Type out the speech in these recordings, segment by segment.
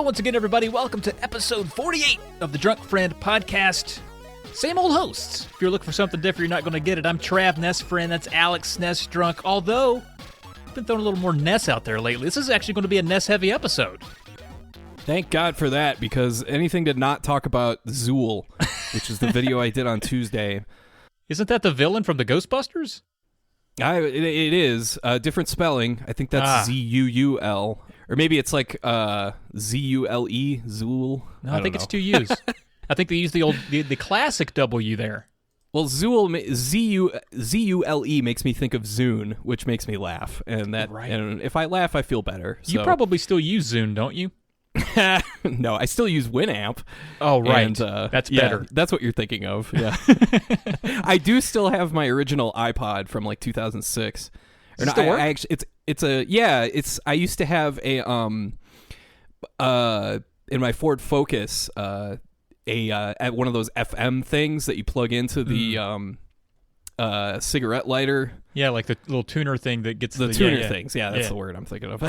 once again, everybody. Welcome to episode 48 of the Drunk Friend podcast. Same old hosts. If you're looking for something different, you're not going to get it. I'm Trav Ness Friend. That's Alex Ness Drunk. Although, I've been throwing a little more Ness out there lately. This is actually going to be a Ness-heavy episode. Thank God for that, because anything to not talk about Zool, which is the video I did on Tuesday. Isn't that the villain from the Ghostbusters? It is. Different spelling. I think that's Z-U-U-L. Or maybe it's like Z-U-L-E, Zool. No, I think it's two U's. I think they use the classic W there. Well, Zool, Z-U-L-E makes me think of Zune, which makes me laugh. And if I laugh, I feel better. You probably still use Zune, don't you? No, I still use Winamp. Oh, right. And, that's better. That's what you're thinking of. Yeah. I do still have my original iPod from like 2006. Does it still work? I used to have a in my Ford Focus at one of those FM things that you plug into the cigarette lighter. Yeah, like the little tuner thing that gets the tuner things. Yeah, that's the word I'm thinking of.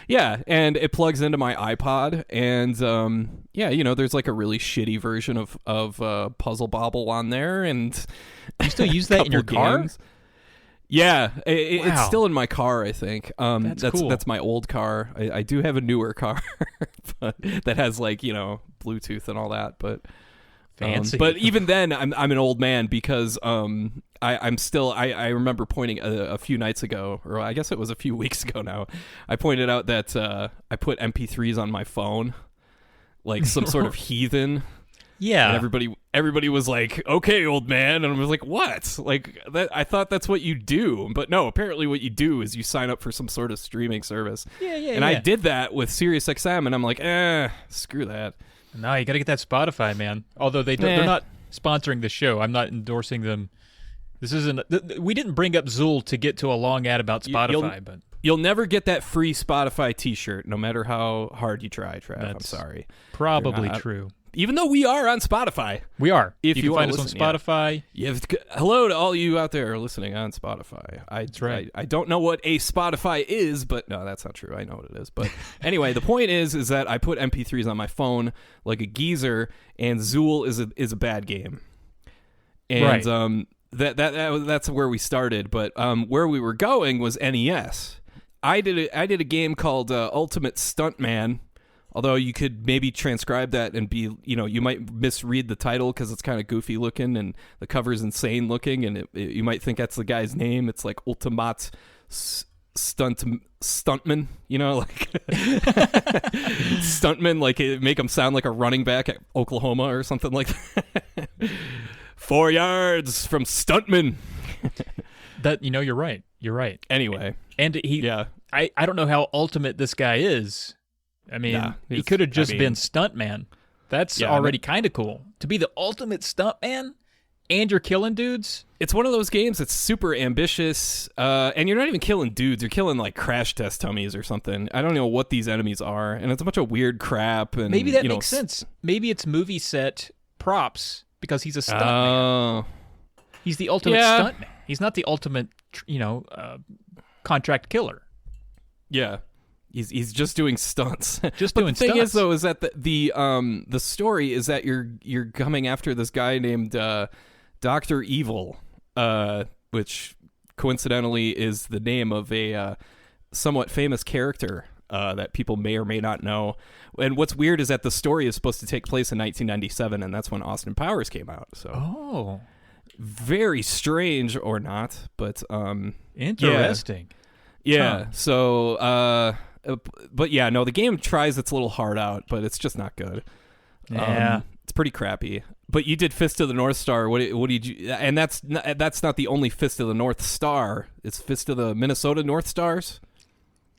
Yeah, and it plugs into my iPod, and there's like a really shitty version of Puzzle Bobble on there, and you still use that in your car? Games. Yeah, it's still in my car, I think. That's cool. That's my old car. I do have a newer car but that has like, Bluetooth and all that, but fancy. But even then, I'm an old man because I'm still. I remember pointing a few nights ago, or I guess it was a few weeks ago now. I pointed out that I put MP3s on my phone, like some sort of heathen. Yeah, and everybody was like, "Okay, old man," and I was like, "What?" Like that? I thought that's what you do, but no. Apparently, what you do is you sign up for some sort of streaming service. Yeah. And I did that with SiriusXM, and I'm like, screw that. No, you got to get that Spotify, man. Although they're not sponsoring the show. I'm not endorsing them. This isn't. We didn't bring up Zool to get to a long ad about Spotify, but you'll never get that free Spotify T-shirt, no matter how hard you try, Trav. I'm sorry. Probably true. Even though we are on Spotify. We are. If you can find us on Spotify. Yeah. Hello to all you out there listening on Spotify. That's right. I don't know what a Spotify is, but no, that's not true. I know what it is. But anyway, the point is that I put MP3s on my phone like a geezer, and Zool is a bad game. And right. That's where we started. But where we were going was NES. I did a game called Ultimate Stuntman. Although you could maybe transcribe that and be, you might misread the title because it's kind of goofy looking and the cover's insane looking, and you might think that's the guy's name. It's like Ultimate Stuntman, like Stuntman, like make him sound like a running back at Oklahoma or something like that. 4 yards from Stuntman. That you're right. You're right. Anyway, and I don't know how ultimate this guy is. I mean, he could have just been Stuntman. That's already kind of cool. To be the ultimate Stuntman and you're killing dudes? It's one of those games that's super ambitious, and you're not even killing dudes. You're killing, like, crash test dummies or something. I don't know what these enemies are, and it's a bunch of weird crap. And maybe that makes sense. Maybe it's movie set props because he's a stuntman. He's the ultimate stuntman. He's not the ultimate, contract killer. Yeah. He's just doing stunts. The thing is, though, is that the story is that you're coming after this guy named Dr. Evil, which coincidentally is the name of a somewhat famous character that people may or may not know. And what's weird is that the story is supposed to take place in 1997, and that's when Austin Powers came out. So, very strange, or not, but interesting. Yeah. So. But yeah, no, the game tries its little heart out, but it's just not good. Yeah, it's pretty crappy. But you did Fist of the North Star. What did you? And that's not the only Fist of the North Star. It's Fist of the Minnesota North Stars.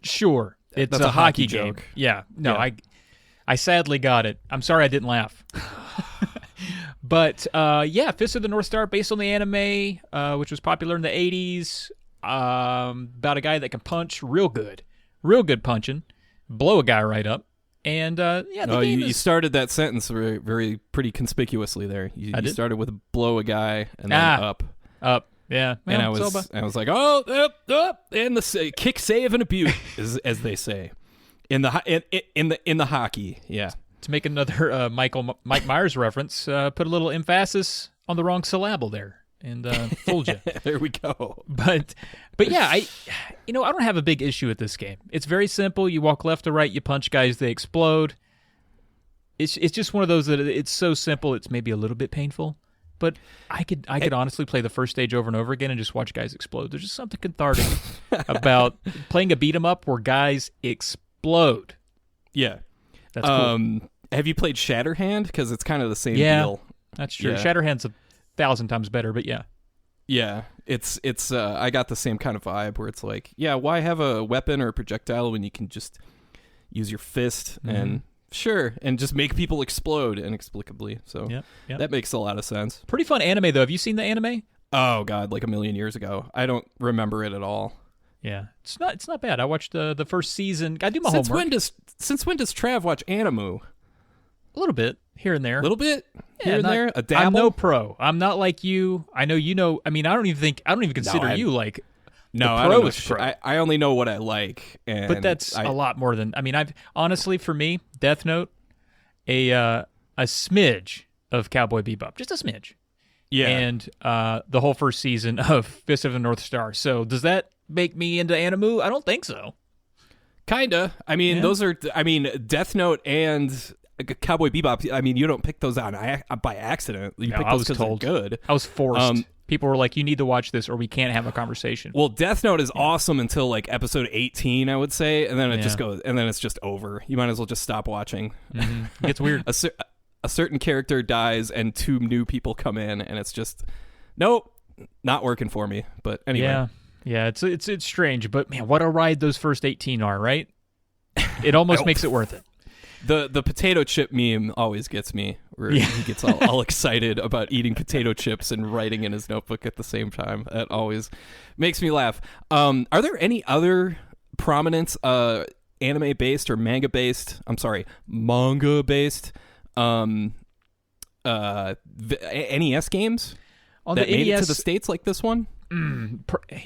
Sure, it's that's a hockey joke. Game. Yeah, no, yeah. I sadly got it. I'm sorry I didn't laugh. But Fist of the North Star, based on the anime, which was popular in the 80s, about a guy that can punch real good punching, blow a guy right up, and you started that sentence very, very pretty conspicuously there. You started with blow a guy and then up, yeah. Well, and I was like, up, and the kick, save, and abuse, as they say. in the hockey. Yeah. To make another Mike Myers reference, put a little emphasis on the wrong syllable there. And fooled you. There we go. But yeah, I don't have a big issue with this game. It's very simple. You walk left to right, you punch guys, they explode. It's just one of those that it's so simple, it's maybe a little bit painful. But I could honestly play the first stage over and over again and just watch guys explode. There's just something cathartic about playing a beat 'em up where guys explode. Yeah, that's cool. Have you played Shatterhand? Because it's kind of the same deal. That's true. Yeah. Shatterhand's 1,000 times better, but yeah. Yeah, it's I got the same kind of vibe where it's like, yeah, why have a weapon or a projectile when you can just use your fist and just make people explode inexplicably. So that makes a lot of sense. Pretty fun anime though. Have you seen the anime? Oh god, like a million years ago. I don't remember it at all. Yeah, it's not bad. I watched the first season. I do my homework. Since when does Trav watch anime? A little bit here and there. A little bit here and there. A dabble. I'm no pro. I'm not like you. I know you know. I mean, I don't even consider you like. No, the I don't know. pro. I only know what I like, but that's a lot more than. I mean, I've honestly for me, Death Note, a smidge of Cowboy Bebop, just a smidge. Yeah, and the whole first season of Fist of the North Star. So does that make me into anime? I don't think so. Kinda. I mean, those are. I mean, Death Note and Cowboy Bebop. I mean, you don't pick those out by accident. You pick those because they're good. I was forced. People were like, "You need to watch this, or we can't have a conversation." Well, Death Note is awesome until like episode 18, I would say, and then it just goes, and then it's just over. You might as well just stop watching. Mm-hmm. It gets weird. A certain character dies, and 2 new people come in, and it's just nope, not working for me. But anyway, yeah, it's strange, but man, what a ride those first 18 are, right? It almost makes it worth it. The potato chip meme always gets me, where he gets all excited about eating potato chips and writing in his notebook at the same time. That always makes me laugh. Are there any other prominent anime-based or manga-based, manga-based NES games on that the made NES, it to the States like this one?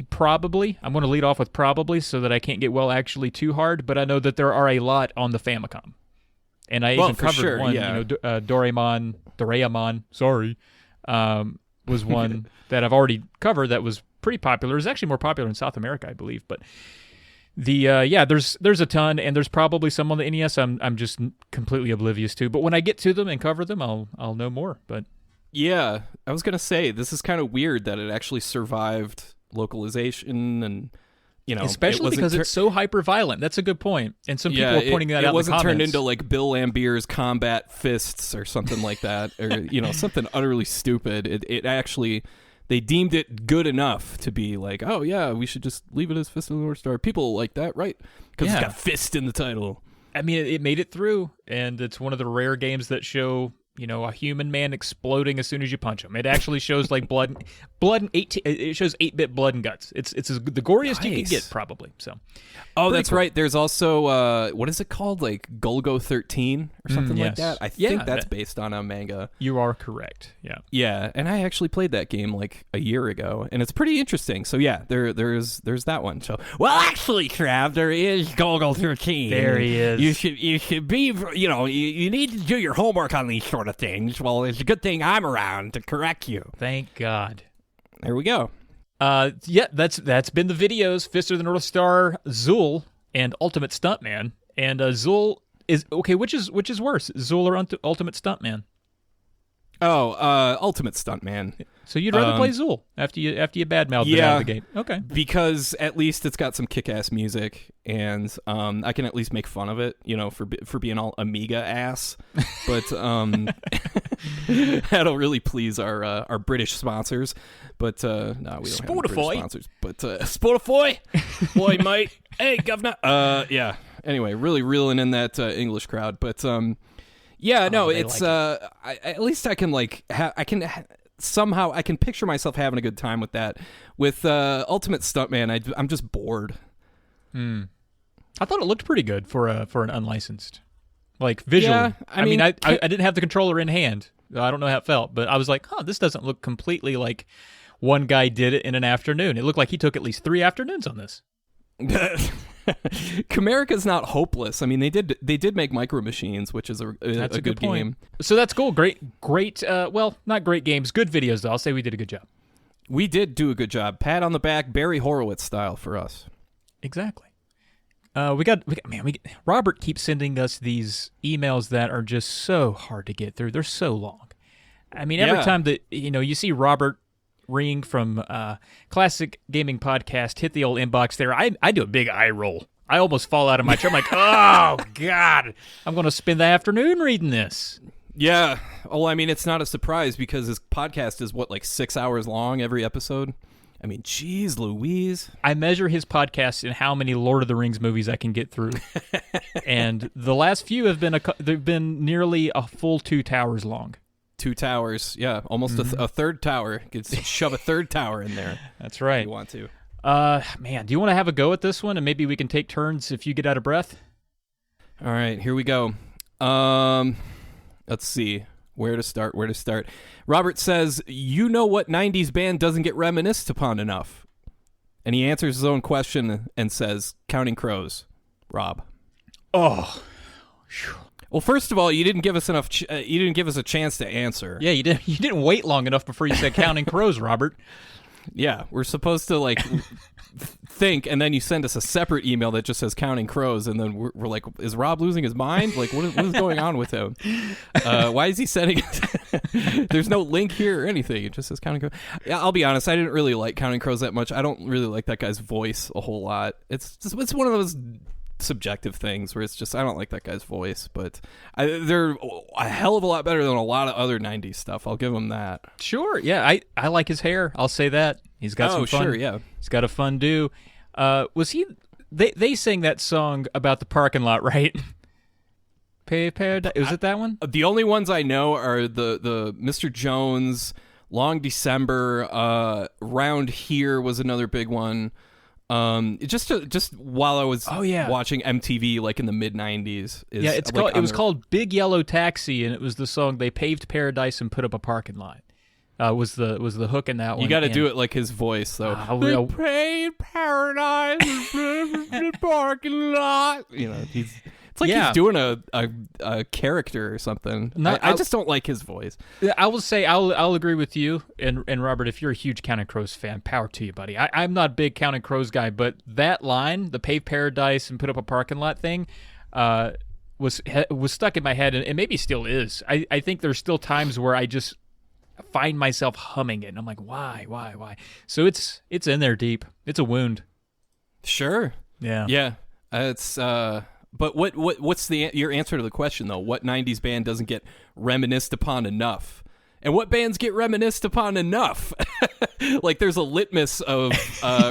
Probably. I'm going to lead off with probably so that I can't get actually too hard, but I know that there are a lot on the Famicom. And I even covered one, Doraemon, was one that I've already covered that was pretty popular. It was actually more popular in South America, I believe. But there's a ton, and there's probably some on the NES I'm just completely oblivious to. But when I get to them and cover them, I'll know more. But yeah, I was gonna say this is kind of weird that it actually survived localization and. You know, especially because it's so hyper violent. That's a good point. And some people are pointing that out. It wasn't in the turned comments. into like Bill Lambier's Combat Fists or something like that, or something utterly stupid. It actually, they deemed it good enough to be like, oh yeah, we should just leave it as Fist of the North Star. People like that, right? Because it's got fist in the title. I mean, it made it through, and it's one of the rare games that show. A human man exploding as soon as you punch him. It actually shows like blood. It shows 8-bit blood and guts. It's the goriest you can get, probably. So, that's cool. Right. There's also what is it called? Like Golgo 13 or something like that. I think that's based on a manga. You are correct. Yeah. Yeah, and I actually played that game like a year ago, and it's pretty interesting. So yeah, there's that one. So actually, Trav, there is Golgo 13. There he is. You should be. You need to do your homework on these sort of things. Well, it's a good thing I'm around to correct you. Thank God. There we go. That's been the videos. Fist of the North Star, Zool, and Ultimate Stuntman. And Zool is okay. Which is worse, Zool or Ultimate Stuntman? Ultimate Stuntman. So you'd rather play Zool after you badmouthed it out of the gate. Okay. Because at least it's got some kick-ass music, and I can at least make fun of it, for being all Amiga ass. But that'll really please our British sponsors. But no, we don't have any British sponsors. But Spotify, boy, mate, hey, governor. Yeah. Anyway, really reeling in that English crowd, but yeah, no, it's at least I can somehow I can picture myself having a good time with that. With Ultimate Stuntman, I'm just bored. I thought it looked pretty good for an unlicensed, like visually. Yeah, I mean, I didn't have the controller in hand. I don't know how it felt, but I was like, this doesn't look completely like one guy did it in an afternoon. It looked like he took at least 3 afternoons on this. Comerica's not hopeless. I mean, they did make Micro Machines, which is a good game. So that's cool. Great. Well, not great games. Good videos, though. I'll say we did a good job. We did do a good job. Pat on the back, Barry Horowitz style for us. Exactly. Robert keeps sending us these emails that are just so hard to get through. They're so long. I mean, every time that you see Robert Ring from Classic Gaming Podcast hit the old inbox there, I do a big eye roll. I almost fall out of my chair. I'm like, oh God, I'm going to spend the afternoon reading this. Yeah. Oh, I mean, it's not a surprise because his podcast is like 6 hours long every episode. I mean, geez, Louise. I measure his podcast in how many Lord of the Rings movies I can get through, and the last few they've been nearly a full 2 towers long. 2 towers, yeah, almost a third tower. You could shove a third tower in there. That's right. If you want to. Man, do you want to have a go at this one, and maybe we can take turns if you get out of breath? All right, here we go. Let's see. Where to start? Robert says, you know what 90s band doesn't get reminisced upon enough? And he answers his own question and says, Counting Crows. Rob. Oh. Well, first of all, you didn't give us you didn't give us a chance to answer. Yeah, you didn't wait long enough before you said Counting Crows, Robert. Yeah, we're supposed to think, and then you send us a separate email that just says Counting Crows, and then we're like, is Rob losing his mind? Like, what is going on with him? Why is he sending it? There's no link here or anything. It just says Counting Crows. Yeah, I'll be honest, I didn't really like Counting Crows that much. I don't really like that guy's voice a whole lot. It's one of those subjective things where it's just, I don't like that guy's voice, but they're a hell of a lot better than a lot of other 90s stuff. I'll give him that. Sure, yeah, I like his hair. I'll say that. He's got some fun. Sure, yeah. He's got a fun do. Was he? They sang that song about the parking lot, right? Paradise. Was it that one? The only ones I know are the Mr. Jones, Long December, Round Here was another big one. Just while I was watching MTV like in the mid 90s. Yeah, it was called Big Yellow Taxi, and it was the song They Paved Paradise and Put Up a Parking Lot. Was the hook in that one. You got to do it like his voice, though. They paved paradise and put up a parking lot. It's like he's doing a character or something. I just don't like his voice. I will say I'll agree with you and Robert. If you're a huge Counting Crows fan, power to you, buddy. I'm not a big Counting Crows guy, but that line, the paved paradise and put up a parking lot thing, was stuck in my head, and maybe still is. I think there's still times where I just find myself humming it, and I'm like, why? So it's in there deep. It's a wound. Sure. Yeah. It's But what's your answer to the question, though? What 90s band doesn't get reminisced upon enough? And what bands get reminisced upon enough? Like, there's a litmus of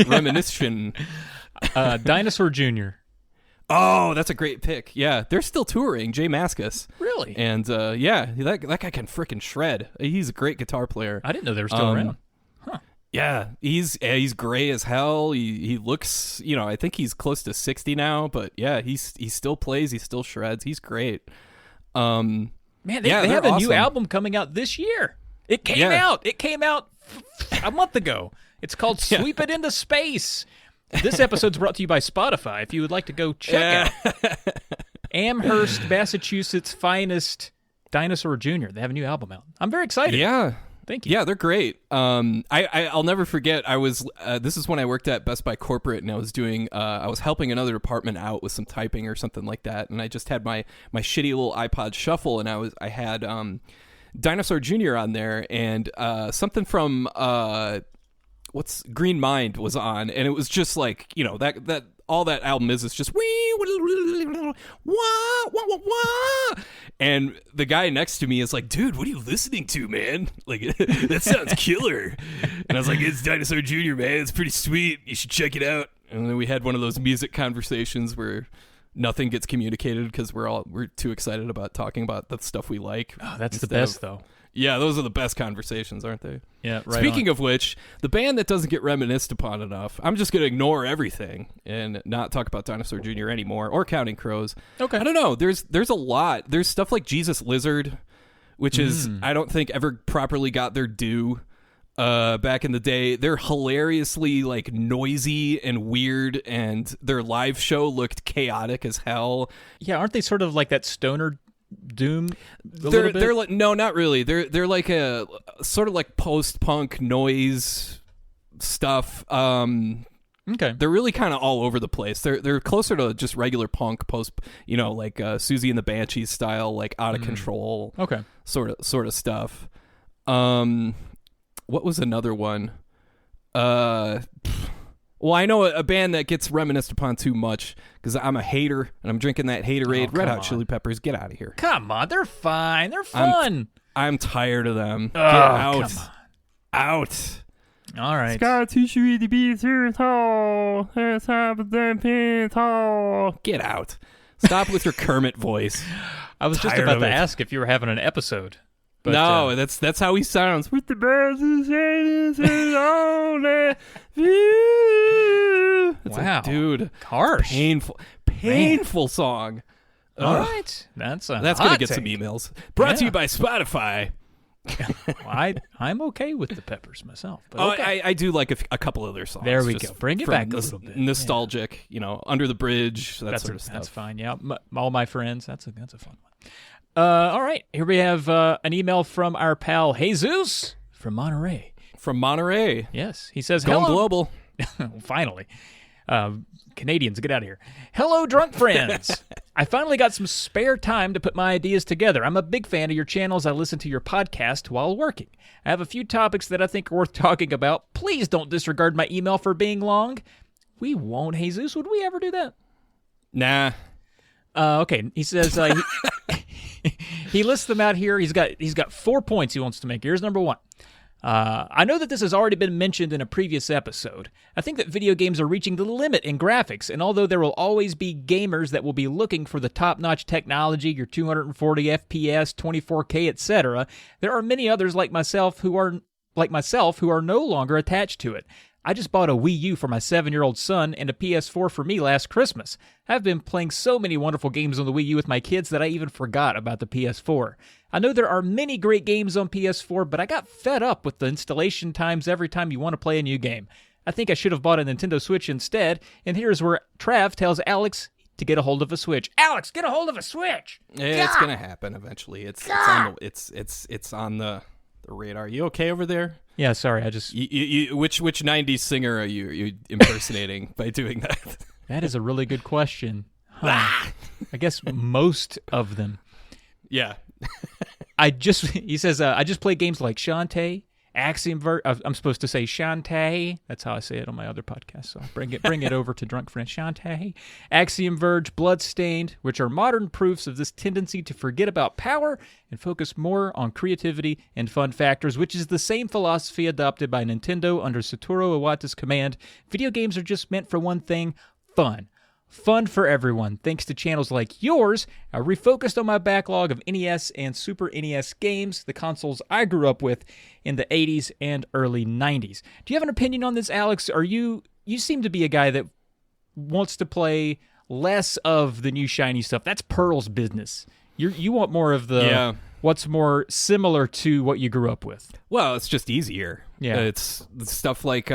reminiscence. Dinosaur Jr. Oh, that's a great pick. Yeah, they're still touring, Jay Mascis. Really? And, that guy can frickin' shred. He's a great guitar player. I didn't know they were still around. Huh. Yeah, he's gray as hell. He looks, I think he's close to 60 now, but yeah, he still plays, he still shreds. He's great. Man, they have a new album coming out this year. It came out. It came out a month ago. It's called Sweep It Into Space. This episode's brought to you by Spotify. If you would like to go check out Amherst, Massachusetts' finest Dinosaur Jr. They have a new album out. I'm very excited. Yeah. Thank you. Yeah, they're great. I'll never forget. I was this is when I worked at Best Buy Corporate, and I was doing I was helping another department out with some typing or something like that, and I just had my shitty little iPod Shuffle, and I had Dinosaur Jr. on there, and something from what's Green Mind was on, and it was just like that all that album is just and the guy next to me is like, dude, what are you listening to, man? Like, that sounds killer. And I was like, it's Dinosaur Jr., man. It's pretty sweet. You should check it out. And then we had one of those music conversations where nothing gets communicated because we're too excited about talking about the stuff we like. Oh, that's the best, though. Yeah, those are the best conversations, aren't they? Yeah, right. Speaking of which, the band that doesn't get reminisced upon enough, I'm just going to ignore everything and not talk about Dinosaur Jr. anymore or Counting Crows. Okay. I don't know. There's a lot. There's stuff like Jesus Lizard, which is, I don't think, ever properly got their due. back in the day. They're hilariously like noisy and weird, and their live show looked chaotic as hell. Yeah, aren't they sort of like that stoner doom? They're like, no, not really. They're like a sort of like post-punk noise stuff. Okay. They're really kind of all over the place. They're closer to just regular punk post, like Susie and the Banshees style, like out of control. Okay. Sort of stuff. What was another one? Well, I know a band that gets reminisced upon too much because I'm a hater and I'm drinking that haterade. Red Hot Chili Peppers, get out of here. Come on, they're fine. They're fun. I'm tired of them. Get out. Come on. Out. All right. Scar to the beat tall. Tall. Get out. Stop with your Kermit voice. I was just about to ask if you were having an episode. But, no, that's how he sounds. With the bells on the view. Wow, dude, harsh, painful song. All right, that's gonna get some emails. Brought to you by Spotify. Well, I'm okay with the Peppers myself. But okay. I do like a couple of their songs. There we go. Bring it back a little bit. Nostalgic, Under the Bridge, that sort of stuff. That's fine. Yeah, All My Friends. That's a fun one. All right, here we have an email from our pal Jesus from Monterey. From Monterey. Yes, he says, Going hello. global. Finally. Canadians, get out of here. Hello, drunk friends. I finally got some spare time to put my ideas together. I'm a big fan of your channels. I listen to your podcast while working. I have a few topics that I think are worth talking about. Please don't disregard my email for being long. We won't, Jesus. Would we ever do that? Nah. Okay, he says he lists them out here. He's got 4 points he wants to make. Here's number 1. I know that this has already been mentioned in a previous episode. I think that video games are reaching the limit in graphics, and although there will always be gamers that will be looking for the top-notch technology, your 240 FPS, 24K, etc., there are many others like myself who are no longer attached to it. I just bought a Wii U for my 7-year-old son and a PS4 for me last Christmas. I've been playing so many wonderful games on the Wii U with my kids that I even forgot about the PS4. I know there are many great games on PS4, but I got fed up with the installation times every time you want to play a new game. I think I should have bought a Nintendo Switch instead, and here's where Trav tells Alex to get a hold of a Switch. Alex, get a hold of a Switch! Yeah, it's gonna happen eventually. It's on the radar. You okay over there? Yeah, sorry, I just... Which 90s singer are you impersonating by doing that? That is a really good question. Huh. I guess most of them. Yeah. He says, I just play games like Shantae, Axiom Verge. I'm supposed to say Shantae. That's how I say it on my other podcast. So bring it over to DrunkFriend. Shantae, Axiom Verge, Bloodstained, which are modern proofs of this tendency to forget about power and focus more on creativity and fun factors, which is the same philosophy adopted by Nintendo under Satoru Iwata's command. Video games are just meant for one thing: fun. Fun for everyone. Thanks to channels like yours, I refocused on my backlog of NES and Super NES games, the consoles I grew up with in the 80s and early 90s. Do you have an opinion on this, Alex? You seem to be a guy that wants to play less of the new shiny stuff. That's Pearl's business. You want more of the what's more similar to what you grew up with. Well, it's just easier. Yeah. It's stuff like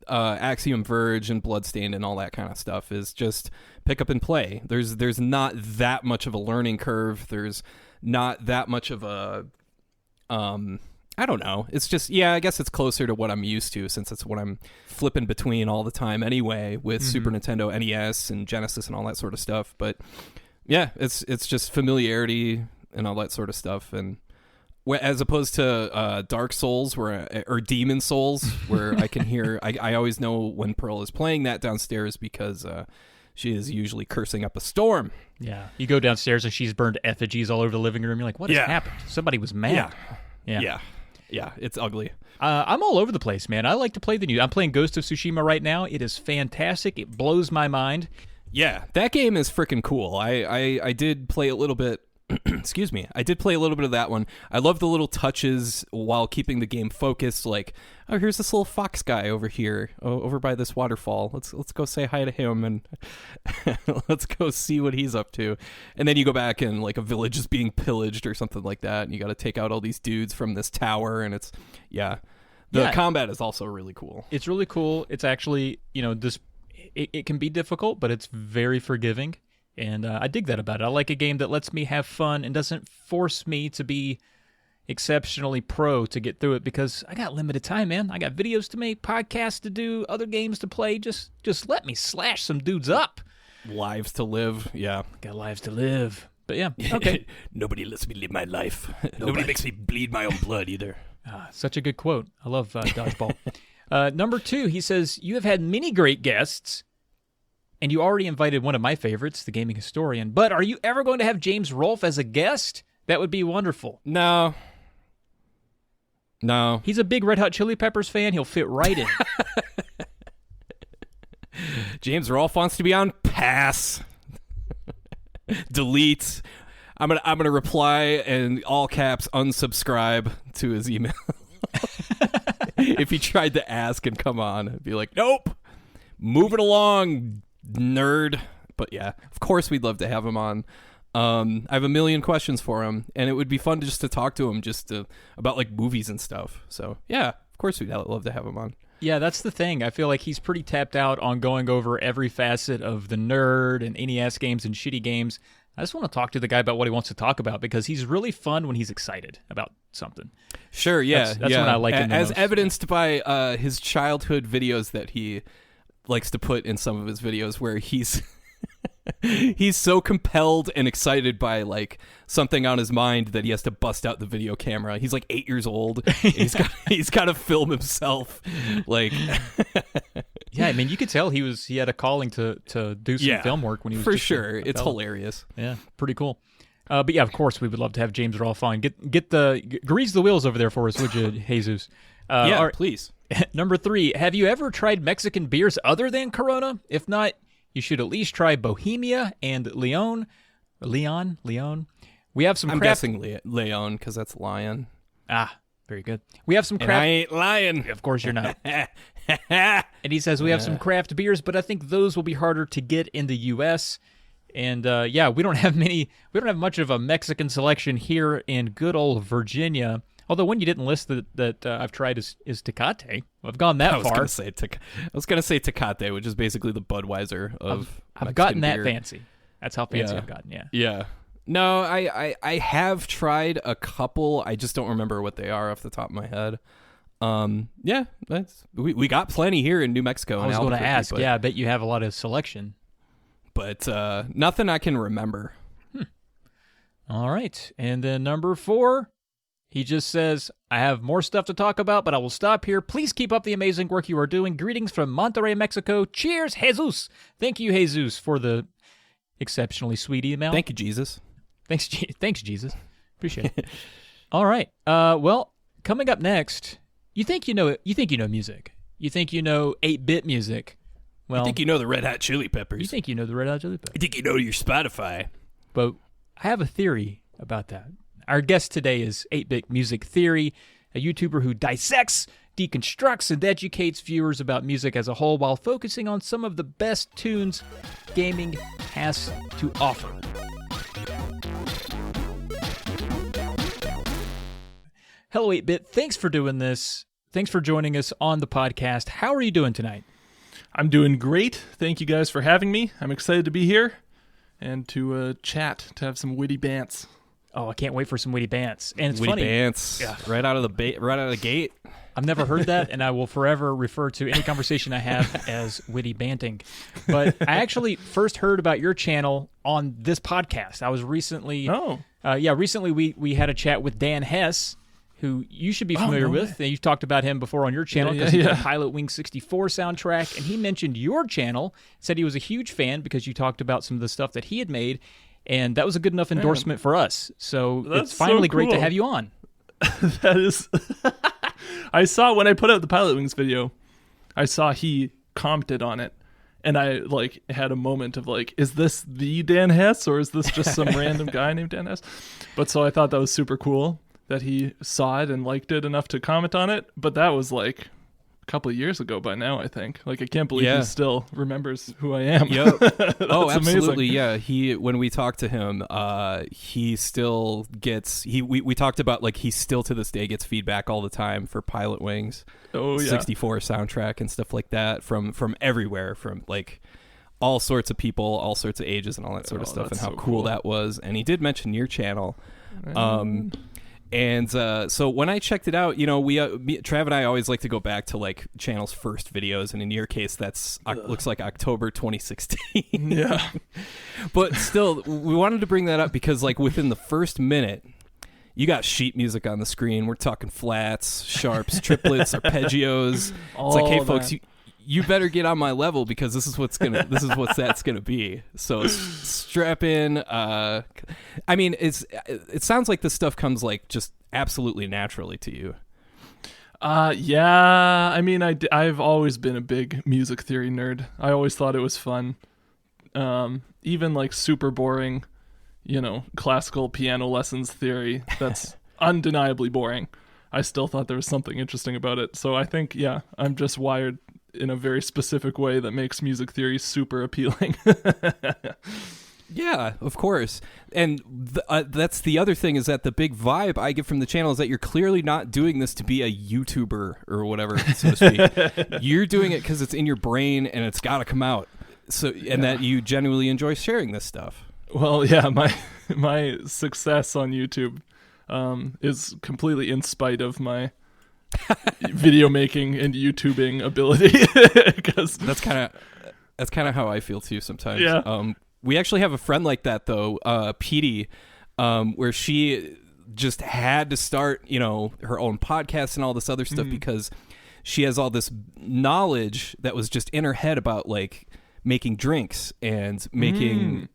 Axiom Verge and Bloodstained and all that kind of stuff is just pick up and play. There's not that much of a learning curve. There's not that much of a I don't know. It's just, I guess it's closer to what I'm used to since it's what I'm flipping between all the time anyway with Super Nintendo, NES, and Genesis and all that sort of stuff. But yeah, it's just familiarity and all that sort of stuff. And as opposed to Dark Souls or Demon Souls, where I can hear, I always know when Pearl is playing that downstairs because she is usually cursing up a storm. Yeah. You go downstairs and she's burned effigies all over the living room. You're like, what has happened? Somebody was mad. Yeah, it's ugly. I'm all over the place, man. I like to play the new. I'm playing Ghost of Tsushima right now. It is fantastic. It blows my mind. Yeah, that game is freaking cool. I did play a little bit. Excuse me. I did play a little bit of that one. I love the little touches while keeping the game focused. Like, oh, here's this little fox guy over here, over by this waterfall. Let's go say hi to him and let's go see what he's up to. And then you go back and like a village is being pillaged or something like that, and you got to take out all these dudes from this tower. And it's The combat is also really cool. It's really cool. It's actually, it can be difficult, but it's very forgiving. And I dig that about it. I like a game that lets me have fun and doesn't force me to be exceptionally pro to get through it, because I got limited time, man. I got videos to make, podcasts to do, other games to play. Just let me slash some dudes up. Lives to live, yeah. Got lives to live. But yeah, okay. Nobody lets me live my life. Nobody makes me bleed my own blood either. Such a good quote. I love Dodgeball. Number 2, he says, you have had many great guests, and you already invited one of my favorites, the gaming historian, but are you ever going to have James Rolfe as a guest? That would be wonderful. No. He's a big Red Hot Chili Peppers fan. He'll fit right in. James Rolfe wants to be on pass. Delete. I'm gonna reply in all caps, unsubscribe to his email. If he tried to ask and come on, I'd be like, nope, moving along, nerd. But yeah, of course we'd love to have him on. I have a million questions for him, and it would be fun to talk to him about like movies and stuff. So yeah, of course we'd love to have him on. Yeah, that's the thing. I feel like he's pretty tapped out on going over every facet of the nerd and NES games and shitty games. I just want to talk to the guy about what he wants to talk about, because he's really fun when he's excited about something. Sure, yeah. That's when I like him the as most. Evidenced by his childhood videos that he likes to put in some of his videos, where he's he's so compelled and excited by like something on his mind that he has to bust out the video camera. He's like 8 years old. He's got to film himself. Like, yeah, I mean, you could tell he had a calling to do some film work when he was for just sure. a It's fella. hilarious. Yeah, pretty cool. But yeah, of course, we would love to have James Rolfe on. Grease the wheels over there for us, would you, Jesus? Yeah, all right. please. Number 3, have you ever tried Mexican beers other than Corona? If not, you should at least try Bohemia and Leon. We have some I'm craft... guessing Leon, because that's lion. Ah, very good. We have some And craft... I ain't lying. Of course you're not. And he says we have some craft beers, but I think those will be harder to get in the U.S. And yeah, we don't have much of a Mexican selection here in good old Virginia. Although one you didn't list that I've tried is Tecate. I've gone that far. I was gonna say Tecate, which is basically the Budweiser of I've gotten that beer. fancy. That's how fancy I've gotten. Yeah. Yeah. No, I have tried a couple. I just don't remember what they are off the top of my head. Yeah, we got plenty here in New Mexico. I was going to ask. But, yeah, I bet you have a lot of selection. But nothing I can remember. All right, and then number 4. He just says, I have more stuff to talk about, but I will stop here. Please keep up the amazing work you are doing. Greetings from Monterrey, Mexico. Cheers, Jesus. Thank you, Jesus, for the exceptionally sweet email. Thank you, Jesus. Thanks, Jesus. Appreciate it. All right. Well, coming up next, you think you know music. You think you know 8-bit music. Well, I think you know the Red Hot Chili Peppers. You think you know the Red Hot Chili Peppers. I think you know your Spotify. But I have a theory about that. Our guest today is 8-Bit Music Theory, a YouTuber who dissects, deconstructs, and educates viewers about music as a whole while focusing on some of the best tunes gaming has to offer. Hello, 8-Bit. Thanks for doing this. Thanks for joining us on the podcast. How are you doing tonight? I'm doing great. Thank you guys for having me. I'm excited to be here and to chat, to have some witty bants. Oh, I can't wait for some witty bants. And it's witty funny. Bants. Yeah. Right out of the gate. I've never heard that, and I will forever refer to any conversation I have as witty banting. But I actually first heard about your channel on this podcast. I was recently... recently we had a chat with Dan Hess, who you should be familiar with. And you've talked about him before on your channel because he did a Pilot Wing 64 soundtrack, and he mentioned your channel, said he was a huge fan because you talked about some of the stuff that he had made, and that was a good enough endorsement for us. So it's finally great to have you on. That is... I saw when I put out the Pilot Wings video, I saw he commented on it, and I had a moment of is this the Dan Hess or is this just some random guy named Dan Hess? But so I thought that was super cool that he saw it and liked it enough to comment on it. But that was a couple of years ago by now, I think. Like, I can't believe Yeah. he still remembers who I am. Yep. Oh, That's absolutely. amazing. Yeah. When we talked to him, he still gets we talked about like he still to this day gets feedback all the time for Pilot Wings, Oh, yeah. 64 soundtrack and stuff like that from everywhere, from like all sorts of people, all sorts of ages, and all that sort of Oh, stuff, and that's how so cool cool. that was. And he did mention your channel. And so when I checked it out, you know, Trav and I always like to go back to like channel's first videos, and in your case, that's looks like October 2016. Yeah. But still, we wanted to bring that up because like within the first minute, you got sheet music on the screen. We're talking flats, sharps, triplets, arpeggios. It's like, hey, All folks, that. you better get on my level because this is what that's gonna be. So strap in. I mean, it sounds like this stuff comes like just absolutely naturally to you. Yeah. I mean, I've always been a big music theory nerd. I always thought it was fun. Even like super boring, you know, classical piano lessons theory. That's undeniably boring. I still thought there was something interesting about it. So I think, yeah, I'm just wired in a very specific way that makes music theory super appealing. Yeah, of course. And that's the other thing, is that the big vibe I get from the channel is that you're clearly not doing this to be a YouTuber or whatever, so to speak. You're doing it because it's in your brain and it's got to come out. So, and that you genuinely enjoy sharing this stuff. Well, yeah, my success on YouTube is completely in spite of my video making and YouTubing ability. Because That's kind of how I feel too sometimes. Yeah. We actually have a friend like that though, Petey, where she just had to start, you know, her own podcast and all this other stuff because she has all this knowledge that was just in her head about like making drinks and making,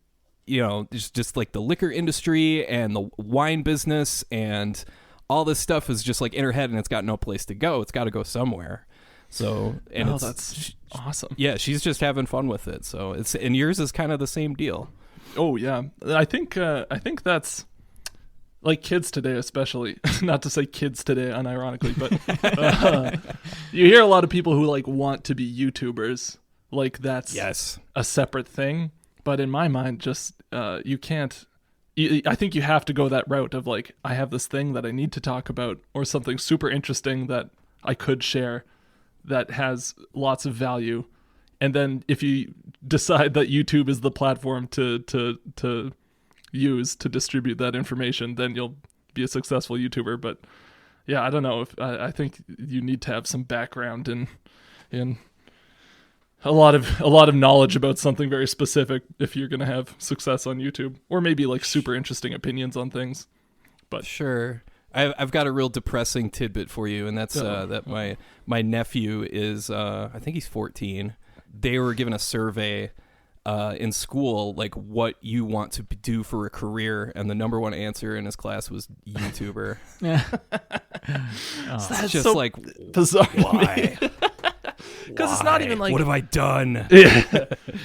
you know, just like the liquor industry and the wine business, and all this stuff is just like in her head, and it's got no place to go. It's got to go somewhere. So, and that's awesome. yeah, she's just having fun with it. So and yours is kind of the same deal. Oh yeah, I think that's like kids today, especially. Not to say kids today unironically, but you hear a lot of people who like want to be YouTubers. Like that's a separate thing. But in my mind, just you can't. I think you have to go that route of like, I have this thing that I need to talk about, or something super interesting that I could share that has lots of value. And then if you decide that YouTube is the platform to use to distribute that information, then you'll be a successful YouTuber. But yeah, I don't know, if I think you need to have some background in a lot of knowledge about something very specific if you're going to have success on YouTube, or maybe like super interesting opinions on things. But sure. I've got a real depressing tidbit for you, and that's that my nephew is I think he's 14. They were given a survey in school, like what you want to do for a career, and the number one answer in his class was YouTuber. Yeah. that's Just so like, bizarre. why? Because it's not even like, what have I done?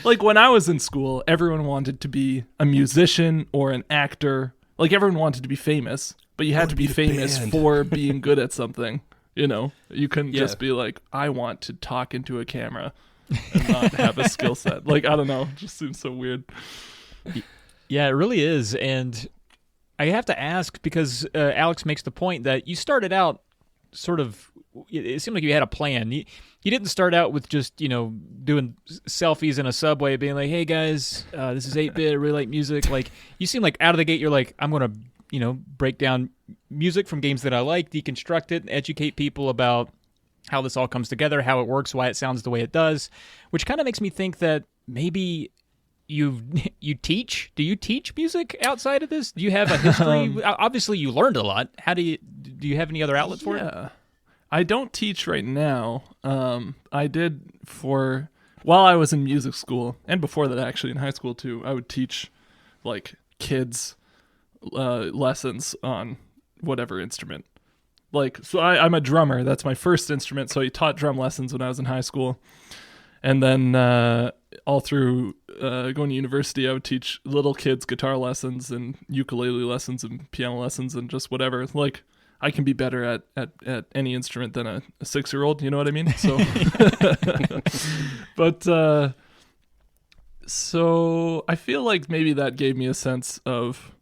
like when I was in school, everyone wanted to be a musician or an actor. Like everyone wanted to be famous, but you had to be famous for being good at something. You know, you couldn't just be like, I want to talk into a camera and not have a skill set. Like, I don't know. It just seems so weird. Yeah, it really is. And I have to ask, because Alex makes the point that you started out sort of, it seemed like you had a plan. You didn't start out with just, you know, doing selfies in a subway being like, hey guys, this is 8-bit, I really like music. Like, you seem like out of the gate, you're like, I'm going to, you know, break down music from games that I like, deconstruct it, and educate people about how this all comes together, how it works, why it sounds the way it does, which kind of makes me think that maybe you teach. Do you teach music outside of this? Do you have a history? Obviously, you learned a lot. How do you have any other outlets for it? Yeah, I don't teach right now. I did while I was in music school, and before that, actually in high school too. I would teach like kids lessons on whatever instrument. Like, so I'm a drummer. That's my first instrument. So I taught drum lessons when I was in high school. And then all through going to university, I would teach little kids guitar lessons and ukulele lessons and piano lessons and just whatever. Like, I can be better at any instrument than a 6-year-old. You know what I mean? So, but so I feel like maybe that gave me a sense of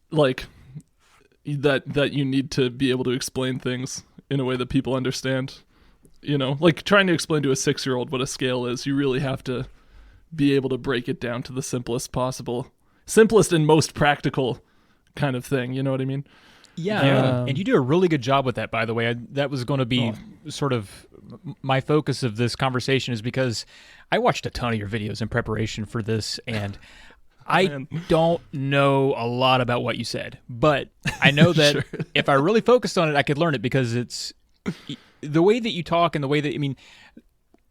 like that you need to be able to explain things in a way that people understand. You know, like trying to explain to a 6-year-old what a scale is, you really have to be able to break it down to the simplest and most practical kind of thing. You know what I mean? Yeah, and you do a really good job with that, by the way. That was going to be sort of my focus of this conversation, is because I watched a ton of your videos in preparation for this, and I don't know a lot about what you said, but I know that Sure. if I really focused on it, I could learn it, because it's the way that you talk and the way that, I mean,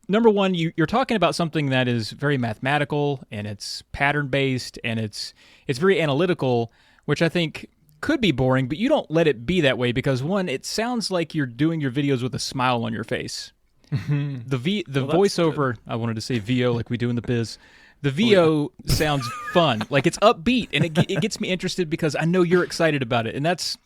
number one, you're talking about something that is very mathematical, and it's pattern-based, and it's very analytical, which I think could be boring, but you don't let it be that way, because one, it sounds like you're doing your videos with a smile on your face. The voiceover, I wanted to say VO like we do in the biz. The VO sounds fun, like it's upbeat, and it gets me interested because I know you're excited about it, and that's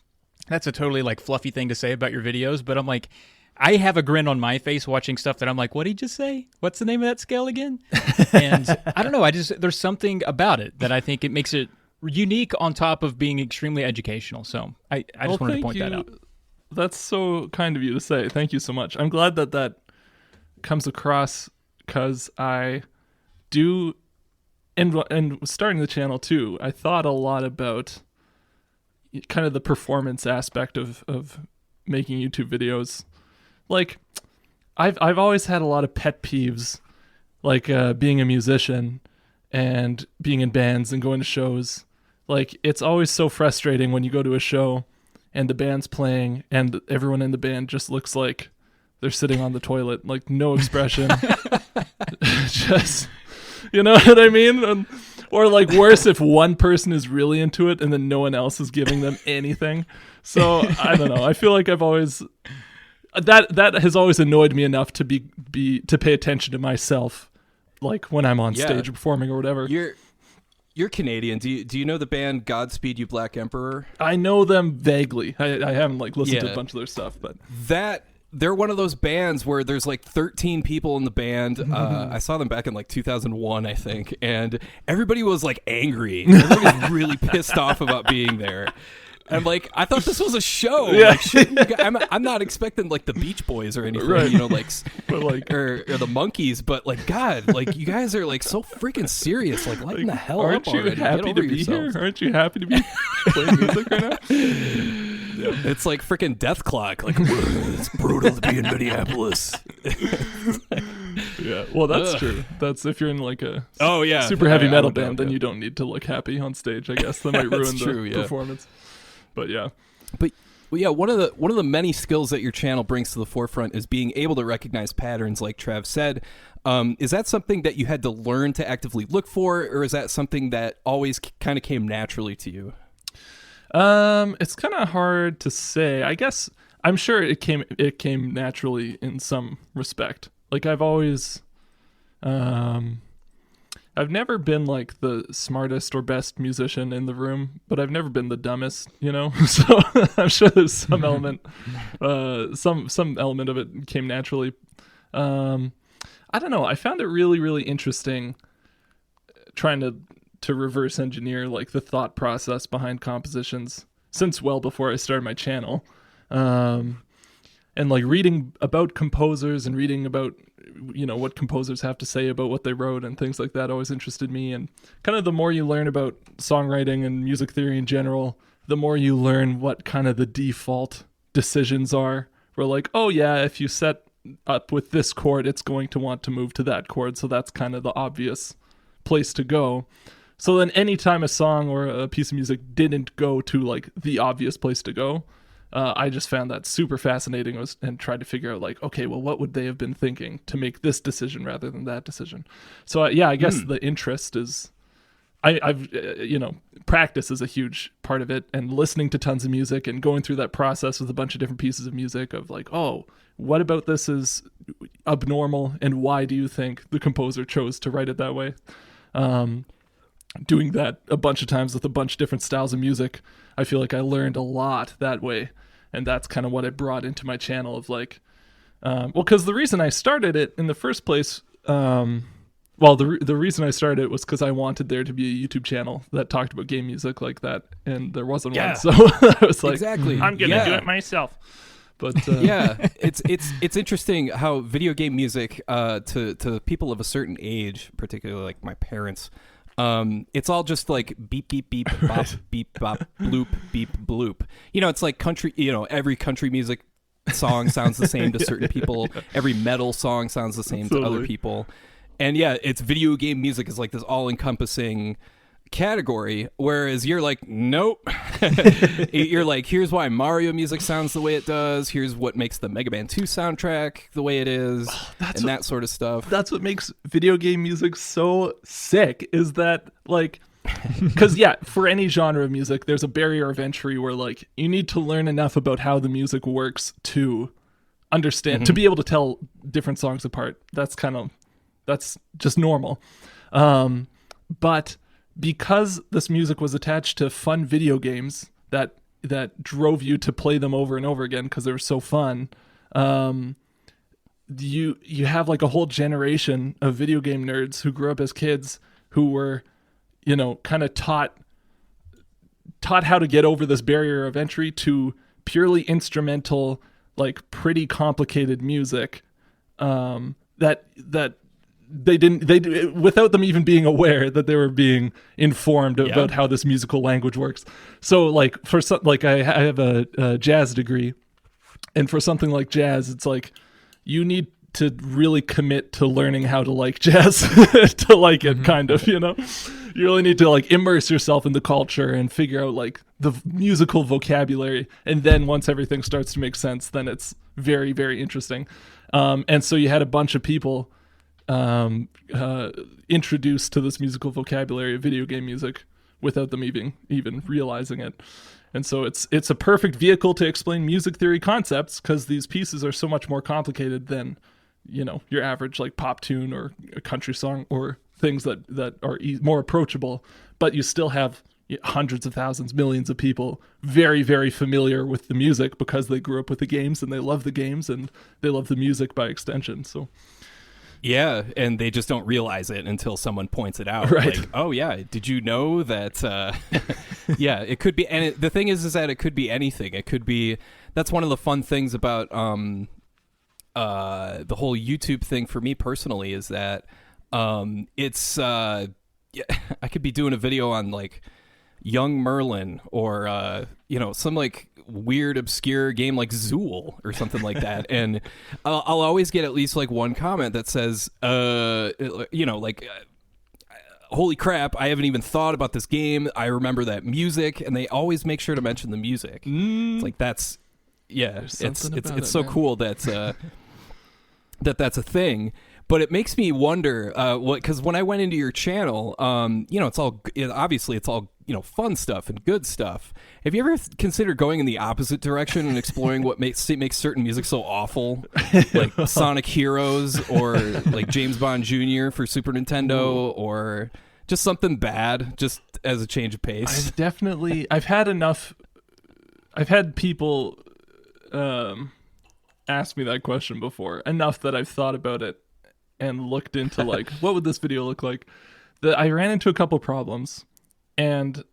a totally like fluffy thing to say about your videos, but I'm like, I have a grin on my face watching stuff that I'm like, what did he just say? What's the name of that scale again? And I don't know, there's something about it that I think it makes it unique on top of being extremely educational. So I just wanted to point that out. That's so kind of you to say. Thank you so much. I'm glad that comes across, because I do, and starting the channel too, I thought a lot about kind of the performance aspect of making YouTube videos. Like, I've always had a lot of pet peeves, like being a musician and being in bands and going to shows. Like, it's always so frustrating when you go to a show and the band's playing and everyone in the band just looks like they're sitting on the toilet, like no expression. Just, you know what I mean? Or like worse, if one person is really into it and then no one else is giving them anything. So I don't know. I feel like I've always, that has always annoyed me enough to to pay attention to myself, like when I'm on stage or performing or whatever. You're Canadian. Do you know the band Godspeed You Black Emperor? I know them vaguely. I haven't like listened to a bunch of their stuff, but they're one of those bands where there's like 13 people in the band. I saw them back in like 2001, I think, and everybody was like angry. Everybody was really pissed off about being there. And like, I thought this was a show. Yeah. Like, I'm not expecting like the Beach Boys or anything, right. You know, like, but like or the Monkeys. But like, God, like you guys are like so freaking serious. Like, lighten the hell aren't up you already. happy Get to over be yourselves. here? Aren't you happy to be playing music right now? It's like freaking Death Clock. Like, it's brutal to be in Minneapolis. Yeah, well, that's true. That's if you're in like a super heavy metal band, then you don't need to look happy on stage. I guess that might ruin the performance. But yeah. But well, yeah, one of the many skills that your channel brings to the forefront is being able to recognize patterns, like Trav said. Is that something that you had to learn to actively look for, or is that something that always kind of came naturally to you? It's kind of hard to say. I guess I'm sure it came naturally in some respect. Like I've always, I've never been like the smartest or best musician in the room, but I've never been the dumbest, you know? So I'm sure there's some element, some element of it came naturally. I don't know. I found it really, really interesting trying to reverse engineer like the thought process behind compositions since well before I started my channel. And like reading about composers and reading about, you know, what composers have to say about what they wrote and things like that always interested me. And kind of the more you learn about songwriting and music theory in general, the more you learn what kind of the default decisions are. We're like, oh yeah, if you set up with this chord, it's going to want to move to that chord. So that's kind of the obvious place to go. So then anytime a song or a piece of music didn't go to like the obvious place to go, I just found that super fascinating and tried to figure out like, okay, well, what would they have been thinking to make this decision rather than that decision? So I guess the interest is, I've practice is a huge part of it, and listening to tons of music and going through that process with a bunch of different pieces of music of like, oh, what about this is abnormal, and why do you think the composer chose to write it that way? doing that a bunch of times with a bunch of different styles of music, I feel like I learned a lot that way. And that's kind of what I brought into my channel of like, because the reason I started it in the first place, the reason I started it was because I wanted there to be a YouTube channel that talked about game music like that, and there wasn't one. So I was like, exactly. I'm gonna do it myself. But yeah, it's interesting how video game music to people of a certain age, particularly like my parents, it's all just like beep beep beep bop Right. beep bop bloop beep bloop. You know, it's like country. You know, every country music song sounds the same to certain people. Every metal song sounds the same to other people. And yeah, it's video game music is like this all-encompassing category, whereas you're like, nope. You're like, here's why Mario music sounds the way it does. Here's what makes the Mega Man 2 soundtrack the way it is, that sort of stuff. That's what makes video game music so sick, is that like, because yeah, for any genre of music, there's a barrier of entry where like you need to learn enough about how the music works to understand, to be able to tell different songs apart. That's just normal. But because this music was attached to fun video games that drove you to play them over and over again because they were so fun, you have like a whole generation of video game nerds who grew up as kids who were, you know, kind of taught how to get over this barrier of entry to purely instrumental, like pretty complicated music, that they without them even being aware that they were being informed about how this musical language works. So like I have a jazz degree, and for something like jazz, it's like you need to really commit to learning how to like jazz to like it, kind of, you know. You really need to like immerse yourself in the culture and figure out like the musical vocabulary, and then once everything starts to make sense, then it's very, very interesting. And so you had a bunch of people introduced to this musical vocabulary of video game music without them even realizing it. And so it's a perfect vehicle to explain music theory concepts, because these pieces are so much more complicated than, you know, your average like pop tune or a country song, or things that are more approachable, but you still have hundreds of thousands, millions of people very, very familiar with the music because they grew up with the games and they love the games and they love the music by extension. So yeah, and they just don't realize it until someone points it out. Right. Like, oh yeah, did you know that? Yeah, it could be. And the thing is that it could be anything. It could be. That's one of the fun things about the whole YouTube thing for me personally, is that it's yeah, I could be doing a video on like Young Merlin, or you know, some like weird obscure game like Zool or something like that, and I'll always get at least like one comment that says you know, like holy crap, I haven't even thought about this game, I remember that music, and they always make sure to mention the music. It's like, that's it's so cool that that's a thing. But it makes me wonder, because when I went into your channel, you know, obviously it's all, you know, fun stuff and good stuff. Have you ever considered going in the opposite direction and exploring what makes certain music so awful, like Sonic Heroes, or like James Bond Jr. for Super Nintendo, or just something bad, just as a change of pace? I've had people ask me that question before, enough that I've thought about it and looked into like, what would this video look like? I ran into a couple problems, and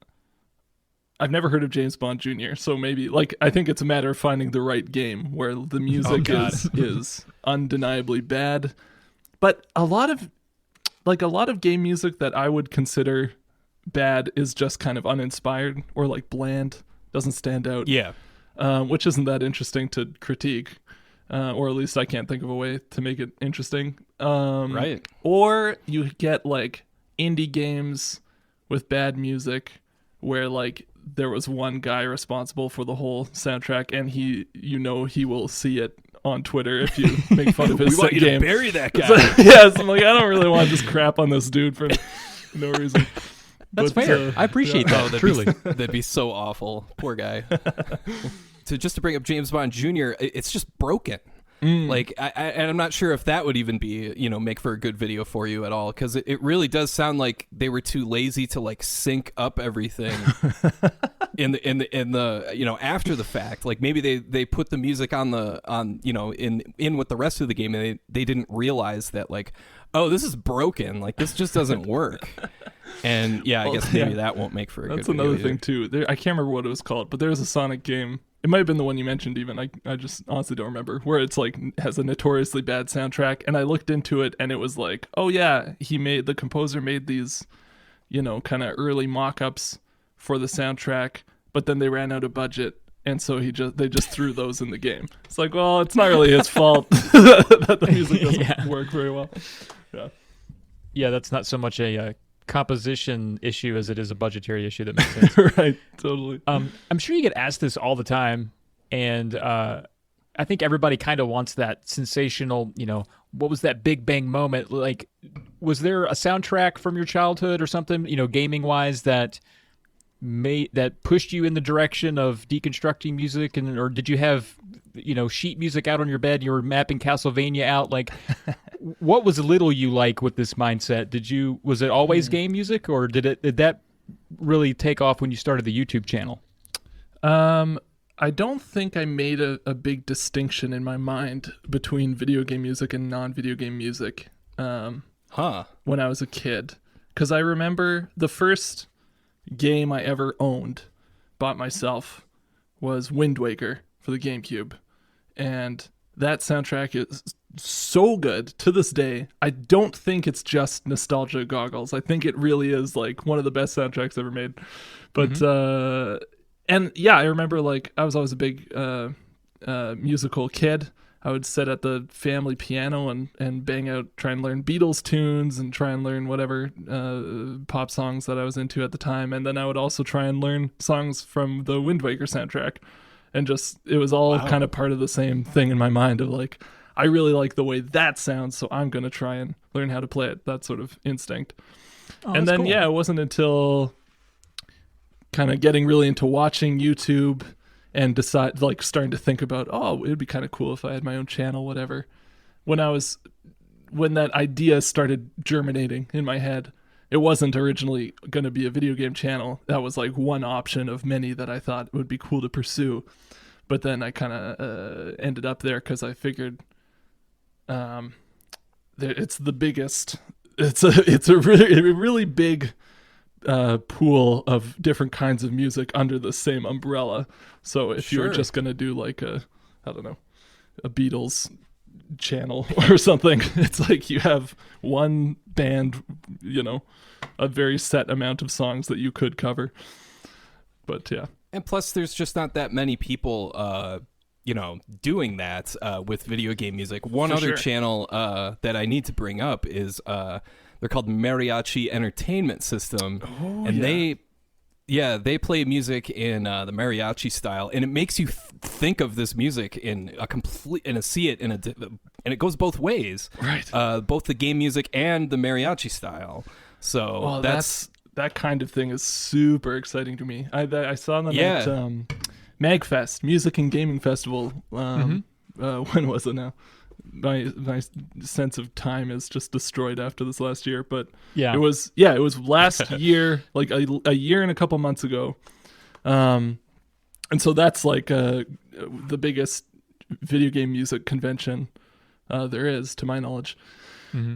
I've never heard of James Bond Jr., so maybe, like, I think it's a matter of finding the right game where the music is undeniably bad. But a lot of game music that I would consider bad is just kind of uninspired or like bland, doesn't stand out. Yeah. Which isn't that interesting to critique. Or at least I can't think of a way to make it interesting. Right. Or you get like indie games with bad music where like there was one guy responsible for the whole soundtrack, and he will see it on Twitter if you make fun of his we want you game. to bury that guy. Yes, I'm like, I don't really want to just crap on this dude for no reason. That's fair. I appreciate that. Truly. That'd be so awful. Poor guy. Just to bring up James Bond Jr., it's just broken. Like, and I'm not sure if that would even be, make for a good video for you at all, because it really does sound like they were too lazy to like sync up everything in the after the fact. Like maybe they put the music in with the rest of the game, and they didn't realize that, like, oh, this is broken. Like, this just doesn't work. And yeah, I guess maybe that won't make for a good video. That's another thing too. I can't remember what it was called, but there was a Sonic game. It might have been the one you mentioned even. I just honestly don't remember, where it's like has a notoriously bad soundtrack. And I looked into it and it was like, oh yeah, the composer made these, kind of early mock-ups for the soundtrack, but then they ran out of budget. And so they just threw those in the game. It's like, well, it's not really his fault that the music doesn't work very well. Yeah. Yeah, that's not so much a composition issue as it is a budgetary issue. That makes sense. Right, totally. I'm sure you get asked this all the time, and I think everybody kind of wants that sensational, what was that big bang moment? Like, was there a soundtrack from your childhood or something, gaming wise, that pushed you in the direction of deconstructing music, or did you have sheet music out on your bed, you were mapping Castlevania out? Like, what was little you like with this mindset? Was it always game music, or did that really take off when you started the YouTube channel? I don't think I made a big distinction in my mind between video game music and non-video game music when I was a kid, because I remember the first game I ever bought myself, was Wind Waker for the GameCube, and that soundtrack is so good to this day. I don't think it's just nostalgia goggles. I think it really is like one of the best soundtracks ever made. But and yeah, I remember like I was always a big musical kid. I would sit at the family piano and bang out, try and learn Beatles tunes and try and learn whatever pop songs that I was into at the time. And then I would also try and learn songs from the Wind Waker soundtrack. And just, it was all kind of part of the same thing in my mind of like, I really like the way that sounds, so I'm going to try and learn how to play it. That sort of instinct. And then, cool. Yeah, it wasn't until kind of getting really into watching YouTube and starting to think about, oh, it'd be kind of cool if I had my own channel, whatever. When that idea started germinating in my head, it wasn't originally going to be a video game channel. That was like one option of many that I thought would be cool to pursue. But then I kind of ended up there because I figured it's the biggest. It's a really big pool of different kinds of music under the same umbrella. So if you were just gonna do like a Beatles channel or something, it's like you have one band, a very set amount of songs that you could cover. But yeah. And plus, there's just not that many people, doing that with video game music. One other channel that I need to bring up is they're called Mariachi Entertainment System, and they play music in the mariachi style, and it makes you think of this music in a complete and see it and it goes both ways, right? Both the game music and the mariachi style. So that kind of thing is super exciting to me. I saw them at MagFest, Music and Gaming Festival. When was it now? My sense of time is just destroyed after this last year, but it was last year, like a year and a couple months ago. And so that's like the biggest video game music convention there is, to my knowledge.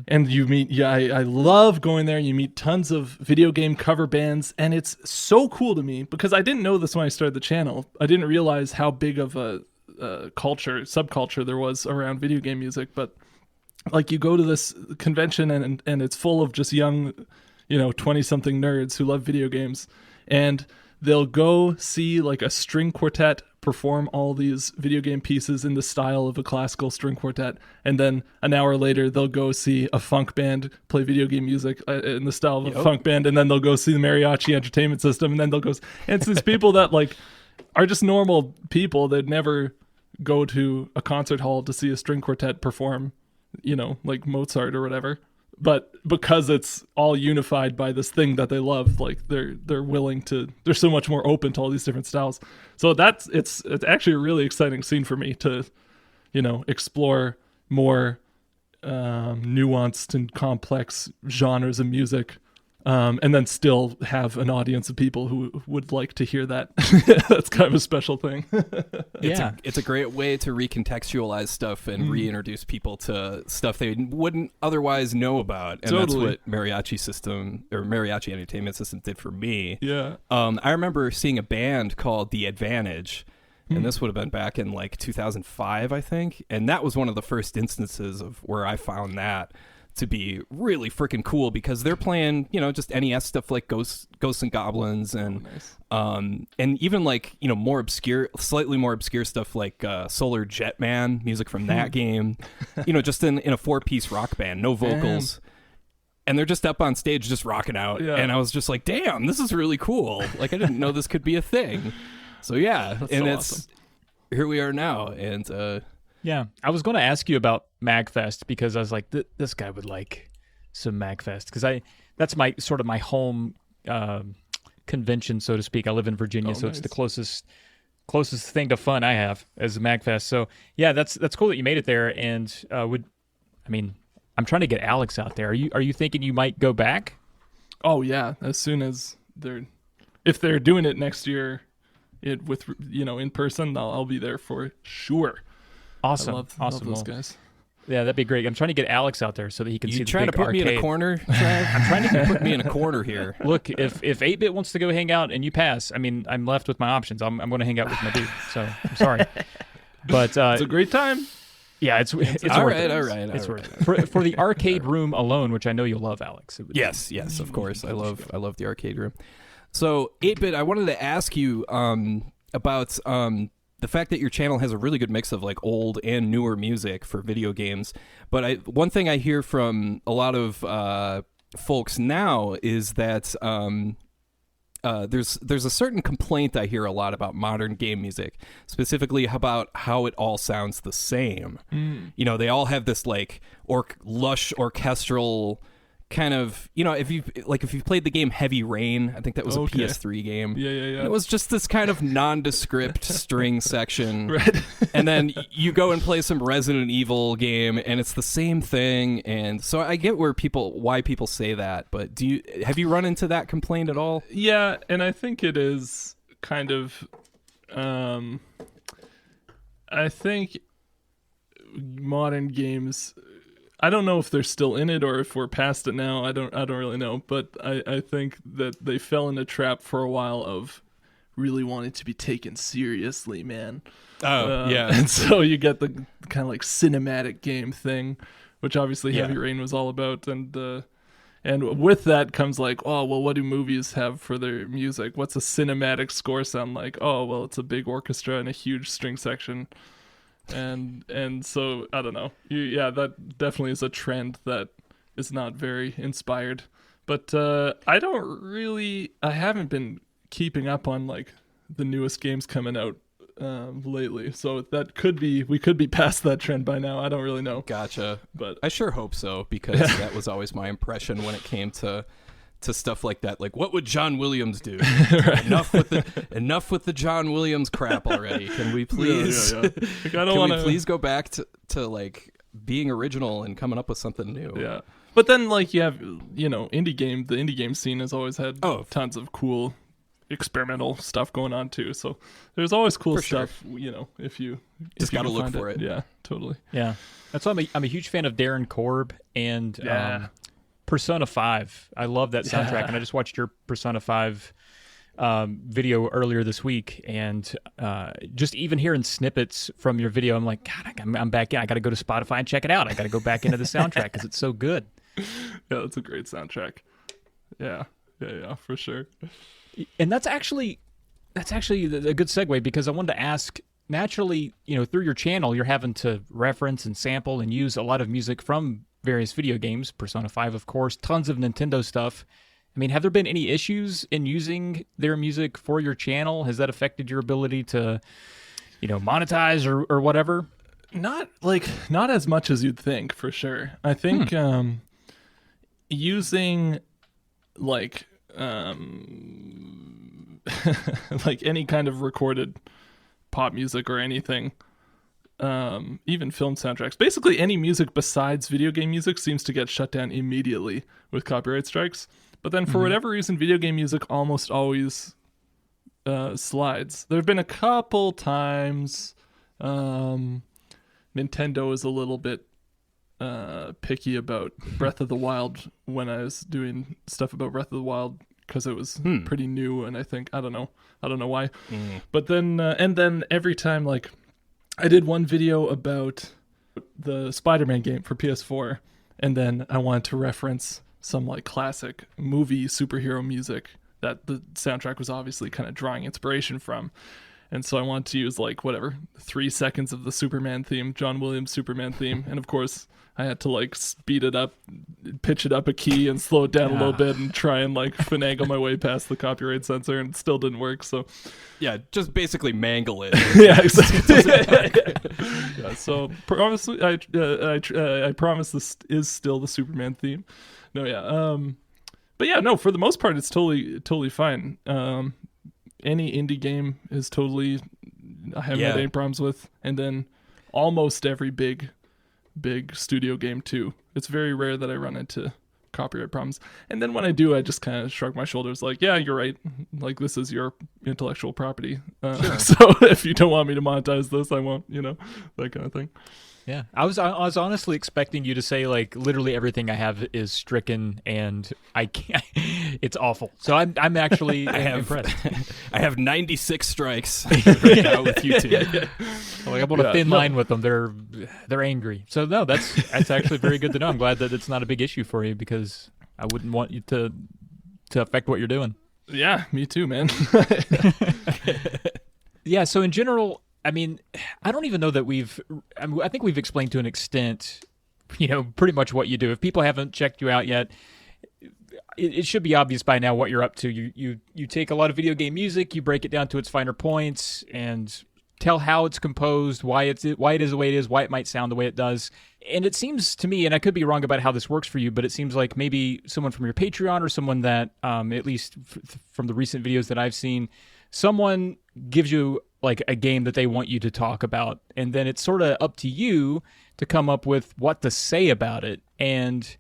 And you meet, I love going there. You meet tons of video game cover bands, and it's so cool to me because I didn't know this when I started the channel. I didn't realize how big of a subculture there was around video game music. But like, you go to this convention and it's full of just young, 20-something nerds who love video games, and they'll go see like a string quartet perform all these video game pieces in the style of a classical string quartet, and then an hour later they'll go see a funk band play video game music in the style of a funk band, and then they'll go see the Mariachi Entertainment System, and then they'll go and it's these people that like are just normal people that never go to a concert hall to see a string quartet perform, like Mozart or whatever. But because it's all unified by this thing that they love, like they're willing to, they're so much more open to all these different styles. So it's actually a really exciting scene for me to explore more nuanced and complex genres of music, and then still have an audience of people who would like to hear that. That's kind of a special thing. It's a great way to recontextualize stuff and reintroduce people to stuff they wouldn't otherwise know about. And that's what Mariachi Entertainment System did for me. Yeah. I remember seeing a band called The Advantage, and this would have been back in like 2005, I think. And that was one of the first instances of where I found that to be really freaking cool, because they're playing, just NES stuff like Ghosts and Goblins, and and even like, slightly more obscure stuff like Solar Jetman, music from that game, just in a 4-piece rock band, no vocals. And they're just up on stage just rocking out. Yeah. And I was just like, damn, this is really cool. Like, I didn't know this could be a thing. So yeah, that's and so it's awesome. Here we are now, and yeah, I was going to ask you about MagFest, because I was like, this guy would like some MagFest, because that's my sort of my home convention, so to speak. I live in Virginia, so nice. It's the closest thing to fun I have as a MagFest. So yeah, that's cool that you made it there. And I'm trying to get Alex out there. Are you thinking you might go back? Oh yeah, as soon as if they're doing it next year, with in person, I'll be there for sure. Awesome. I love those guys. Yeah, that'd be great. I'm trying to get Alex out there so that he can see the big arcade. You trying to put me in a corner, Trav? I'm trying to put me in a corner here. Look, if 8-Bit wants to go hang out and you pass, I'm left with my options. I'm going to hang out with my dude. So I'm sorry, but it's a great time. Yeah, it's all worth right, it. all right. It's worth it. For the arcade room alone, which I know you'll love, Alex. Yes, of course. I love the arcade room. So 8-Bit, I wanted to ask you about the fact that your channel has a really good mix of like old and newer music for video games. But one thing I hear from a lot of folks now is that there's a certain complaint I hear a lot about modern game music, specifically about how it all sounds the same. They all have this like lush orchestral kind of, if you've played the game Heavy Rain, I think that was a PS3 game. Yeah. And it was just this kind of nondescript string section. Right. And then you go and play some Resident Evil game, and it's the same thing. And so I get why people say that, but have you run into that complaint at all? Yeah, and I think it is kind of I think modern games, I don't know if they're still in it or if we're past it now. I don't really know, but I think that they fell in a trap for a while of really wanting to be taken seriously, man. Oh, yeah. And so you get the kind of like cinematic game thing, which obviously Heavy Rain was all about, and with that comes like, oh, well, what do movies have for their music? What's a cinematic score sound like? Oh, well, it's a big orchestra and a huge string section. And so I don't know. That definitely is a trend that is not very inspired. But I haven't been keeping up on like the newest games coming out lately. So we could be past that trend by now. I don't really know. Gotcha. But I sure hope so, because that was always my impression when it came to stuff like that. Like, what would John Williams do? Right. Enough with the John Williams crap already. Can we please? Yeah. Like, we please go back to like being original and coming up with something new? Yeah. But then like you have the indie game scene has always had tons of cool experimental stuff going on too. So there's always cool stuff. Sure. If you just gotta look for it. Yeah, totally. Yeah, that's why I'm a huge fan of Darren Korb and Persona 5. I love that soundtrack, and I just watched your Persona 5 video earlier this week, and just even hearing snippets from your video, I'm like, God, I'm back in. I got to go to Spotify and check it out. I got to go back into the soundtrack because it's so good. Yeah, it's a great soundtrack. Yeah, for sure. And that's actually a good segue, because I wanted to ask, naturally, through your channel, you're having to reference and sample and use a lot of music from various video games, Persona 5, of course, tons of Nintendo stuff. I mean, have there been any issues in using their music for your channel? Has that affected your ability to, monetize or whatever? Not as much as you'd think, for sure. I think using like like any kind of recorded pop music or anything even film soundtracks. Basically, any music besides video game music seems to get shut down immediately with copyright strikes. But then, for whatever reason, video game music almost always slides. There have been a couple times. Nintendo is a little bit picky about Breath of the Wild when I was doing stuff about Breath of the Wild, because it was pretty new, and I don't know why. But then and then every time, like, I did one video about the Spider-Man game for PS4, and then I wanted to reference some like classic movie superhero music that the soundtrack was obviously kind of drawing inspiration from. And so I wanted to use like 3 seconds of the Superman theme, John Williams Superman theme. And of course I had to like speed it up, pitch it up a key and slow it down a little bit and try and like finagle my way past the copyright censor, and it still didn't work. So yeah, just basically mangle it. yeah, exactly. Yeah, so I promise this is still the Superman theme. No, yeah. But yeah, no, for the most part, it's totally fine. Any indie game is totally, I haven't had any problems with. And then almost every big studio game too. It's very rare that I run into copyright problems. And then when I do, I just kind of shrug my shoulders like, yeah, you're right. Like, this is your intellectual property. Sure. So if you don't want me to monetize this, I won't, that kind of thing. Yeah, I was honestly expecting you to say like literally everything I have is stricken and I can't. It's awful. So I'm actually impressed. I have 96 strikes right now with YouTube. Yeah. Like, I'm on a thin line with them. They're angry. So no, that's actually very good to know. I'm glad that it's not a big issue for you, because I wouldn't want you to affect what you're doing. Yeah, me too, man. Yeah. So in general, I mean, I don't even know that I think we've explained to an extent, pretty much what you do. If people haven't checked you out yet, it should be obvious by now what you're up to. You take a lot of video game music, you break it down to its finer points, and tell how it's composed, why it is the way it is, why it might sound the way it does. And it seems to me, and I could be wrong about how this works for you, but it seems like maybe someone from your Patreon, or someone that, at least from the recent videos that I've seen, someone gives you like a game that they want you to talk about, and then it's sort of up to you to come up with what to say about it. And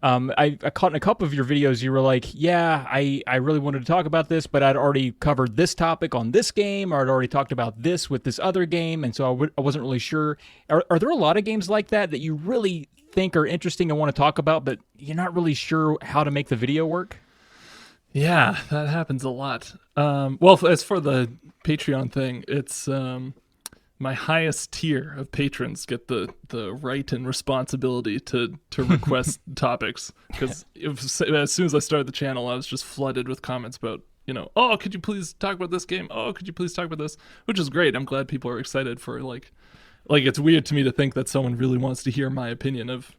I caught in a couple of your videos, you were like, yeah, I really wanted to talk about this, but I'd already covered this topic on this game, or I'd already talked about this with this other game, and so I wasn't really sure. Are there a lot of games like that you really think are interesting and want to talk about, but you're not really sure how to make the video work? Yeah, that happens a lot. Well, as for the Patreon thing, it's my highest tier of patrons get the right and responsibility to request topics, because as soon as I started the channel, I was just flooded with comments about, oh, could you please talk about this game? Oh, could you please talk about this? Which is great. I'm glad people are excited for like it's weird to me to think that someone really wants to hear my opinion of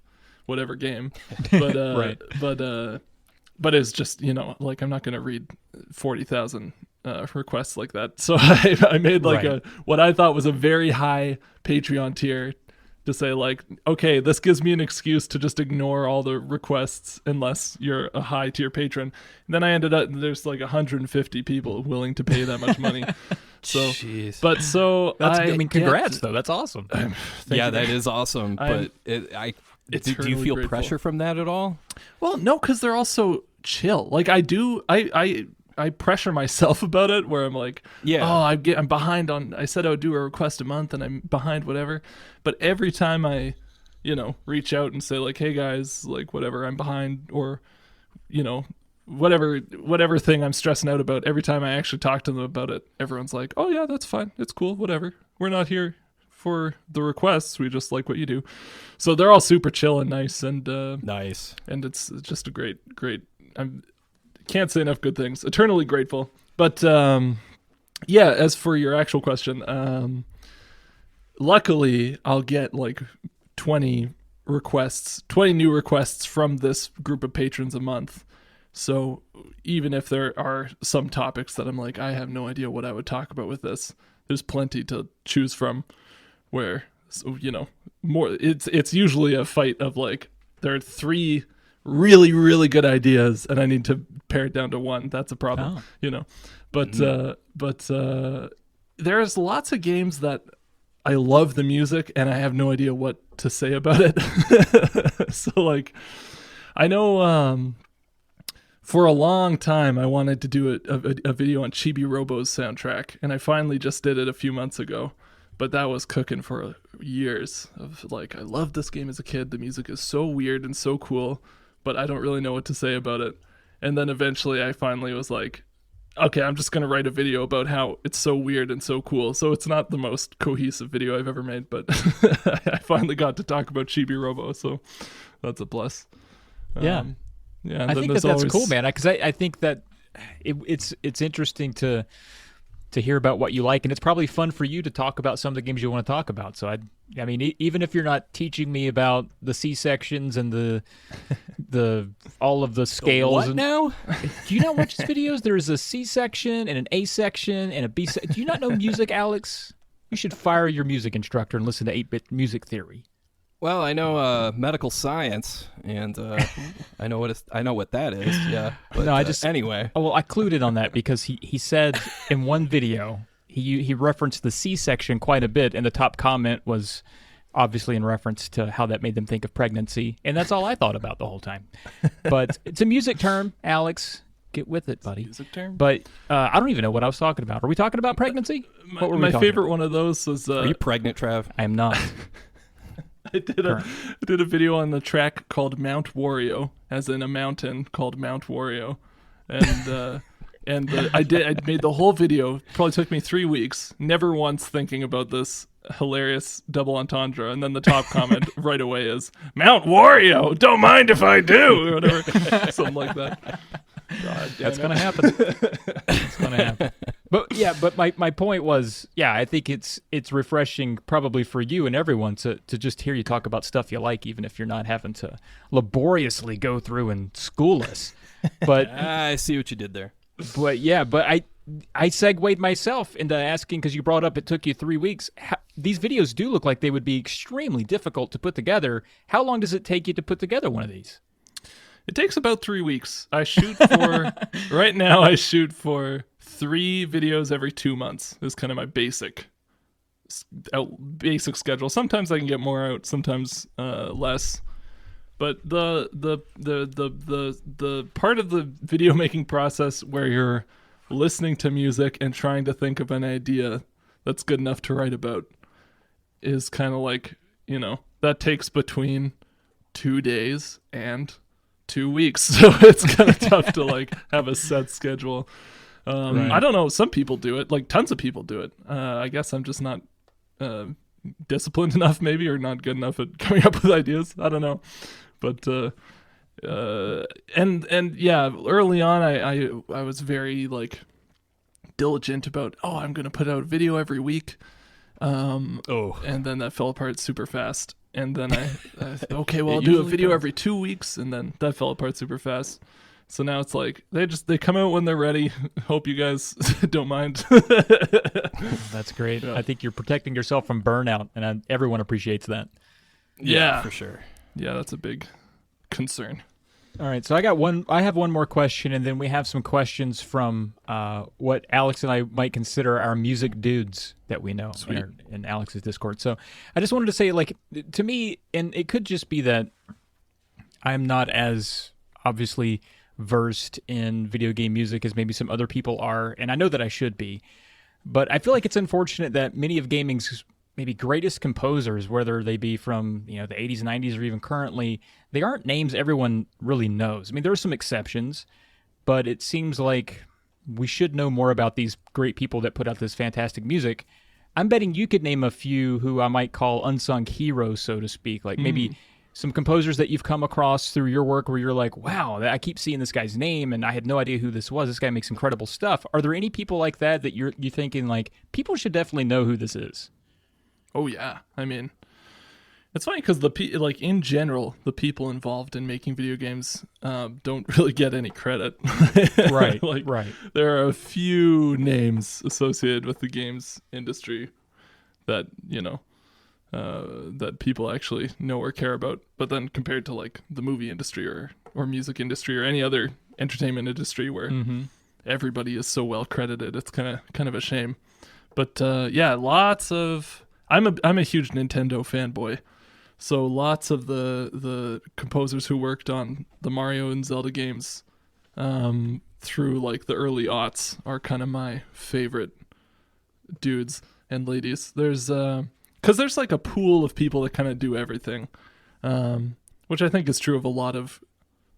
whatever game, but right. But it's just, like, I'm not going to read 40,000 requests like that. So I made like what I thought was a very high Patreon tier to say like, okay, this gives me an excuse to just ignore all the requests unless you're a high tier patron. And then I ended up, there's like 150 people willing to pay that much money. So, jeez. But so congrats though. That's awesome. Yeah, that is awesome. But do you feel grateful. Pressure from that at all? Well, no, because they're also chill. Like I pressure myself about it, where I'm like, I'm behind on, I said I would do a request a month and I'm behind whatever. But every time I, reach out and say like, hey guys, like whatever, I'm behind, or, whatever thing I'm stressing out about, every time I actually talk to them about it, everyone's like, oh yeah, that's fine. It's cool. Whatever. We're not here for the requests. We just like what you do. So they're all super chill and nice, and nice. And it's just a great, I can't say enough good things. Eternally grateful. But yeah, as for your actual question, luckily I'll get like 20 new requests from this group of patrons a month. So even if there are some topics that I'm like, I have no idea what I would talk about with this, there's plenty to choose from, where, so, more, it's usually a fight of like, there are 3 really, really good ideas and I need to pare it down to 1. That's a problem, But there's lots of games that I love the music and I have no idea what to say about it. So like, I know for a long time I wanted to do a video on Chibi Robo's soundtrack, and I finally just did it a few months ago. But that was cooking for years of like, I loved this game as a kid. The music is so weird and so cool, but I don't really know what to say about it. And then eventually I finally was like, okay, I'm just going to write a video about how it's so weird and so cool. So it's not the most cohesive video I've ever made, but I finally got to talk about Chibi Robo. So that's a plus. Yeah. Yeah. I think that's cool, man. Because I think that it's interesting to hear about what you like, and it's probably fun for you to talk about some of the games you want to talk about. So I mean, even if you're not teaching me about the C sections and the all of the scales. What now? Do you not watch his videos? There is a C section and an A section and a B section. Do you not know music, Alex? You should fire your music instructor and listen to 8-Bit Music Theory. Well, I know medical science, and I know what that is. Yeah. But, No, anyway. Oh, well, I clued in on that because he said in one video he referenced the C section quite a bit, and the top comment was obviously in reference to how that made them think of pregnancy, and that's all I thought about the whole time. But it's a music term, Alex. Get with it, buddy. Music term? But I don't even know what I was talking about. Are we talking about pregnancy? What were we My talking favorite about? one of those was Are you pregnant, Trav? I am not. I did a video on the track called Mount Wario, as in a mountain called Mount Wario, and I made the whole video. Probably took me 3 weeks. Never once thinking about this hilarious double entendre, and then the top comment right away is Mount Wario. Don't mind if I do, or whatever, something like that. God, That's going to happen. It's going to happen. But my point was, I think it's refreshing probably for you and everyone to just hear you talk about stuff you like, even if you're not having to laboriously go through and school us. But I see what you did there. But I segued myself into asking, because you brought up it took you 3 weeks. These videos do look like they would be extremely difficult to put together. How long does it take you to put together one of these? It takes about 3 weeks. I shoot for right now. I shoot for 3 videos every 2 months. Is kind of my basic schedule. Sometimes I can get more out, sometimes less. But the part of the video making process where you're listening to music and trying to think of an idea that's good enough to write about is kind of like, that takes between 2 days and 2 weeks. So it's kind of tough to like have a set schedule. Right. I don't know. Some people do it. Like tons of people do it. I guess I'm just not disciplined enough, maybe, or not good enough at coming up with ideas. I don't know. But early on, I was very like diligent about, I'm going to put out a video every week. And then that fell apart super fast. And then I'll do a video every 2 weeks, and then that fell apart super fast. So now it's like they come out when they're ready. Hope you guys don't mind. That's great. Yeah. I think you're protecting yourself from burnout, and everyone appreciates that. Yeah, for sure. Yeah, that's a big concern. All right, so I have one more question, and then we have some questions from what Alex and I might consider our music dudes that we know in Alex's Discord. So I just wanted to say, like, to me, and it could just be that I'm not as obviously versed in video game music as maybe some other people are, and I know that I should be, but I feel like it's unfortunate that many of gaming's maybe greatest composers, whether they be from the 80s, 90s, or even currently, they aren't names everyone really knows. I mean, there are some exceptions, but it seems like we should know more about these great people that put out this fantastic music. I'm betting you could name a few who I might call unsung heroes, so to speak, like maybe some composers that you've come across through your work where you're like, wow, I keep seeing this guy's name and I had no idea who this was. This guy makes incredible stuff. Are there any people like that you're thinking like people should definitely know who this is? Oh yeah, I mean, it's funny because in general, the people involved in making video games don't really get any credit. Right, right. There are a few names associated with the games industry that that people actually know or care about. But then compared to like the movie industry or music industry or any other entertainment industry where everybody is so well credited, it's kind of a shame. But lots of I'm a huge Nintendo fanboy. So lots of the composers who worked on the Mario and Zelda games through like the early aughts are kind of my favorite dudes and ladies. There's because there's like a pool of people that kind of do everything, which I think is true of a lot of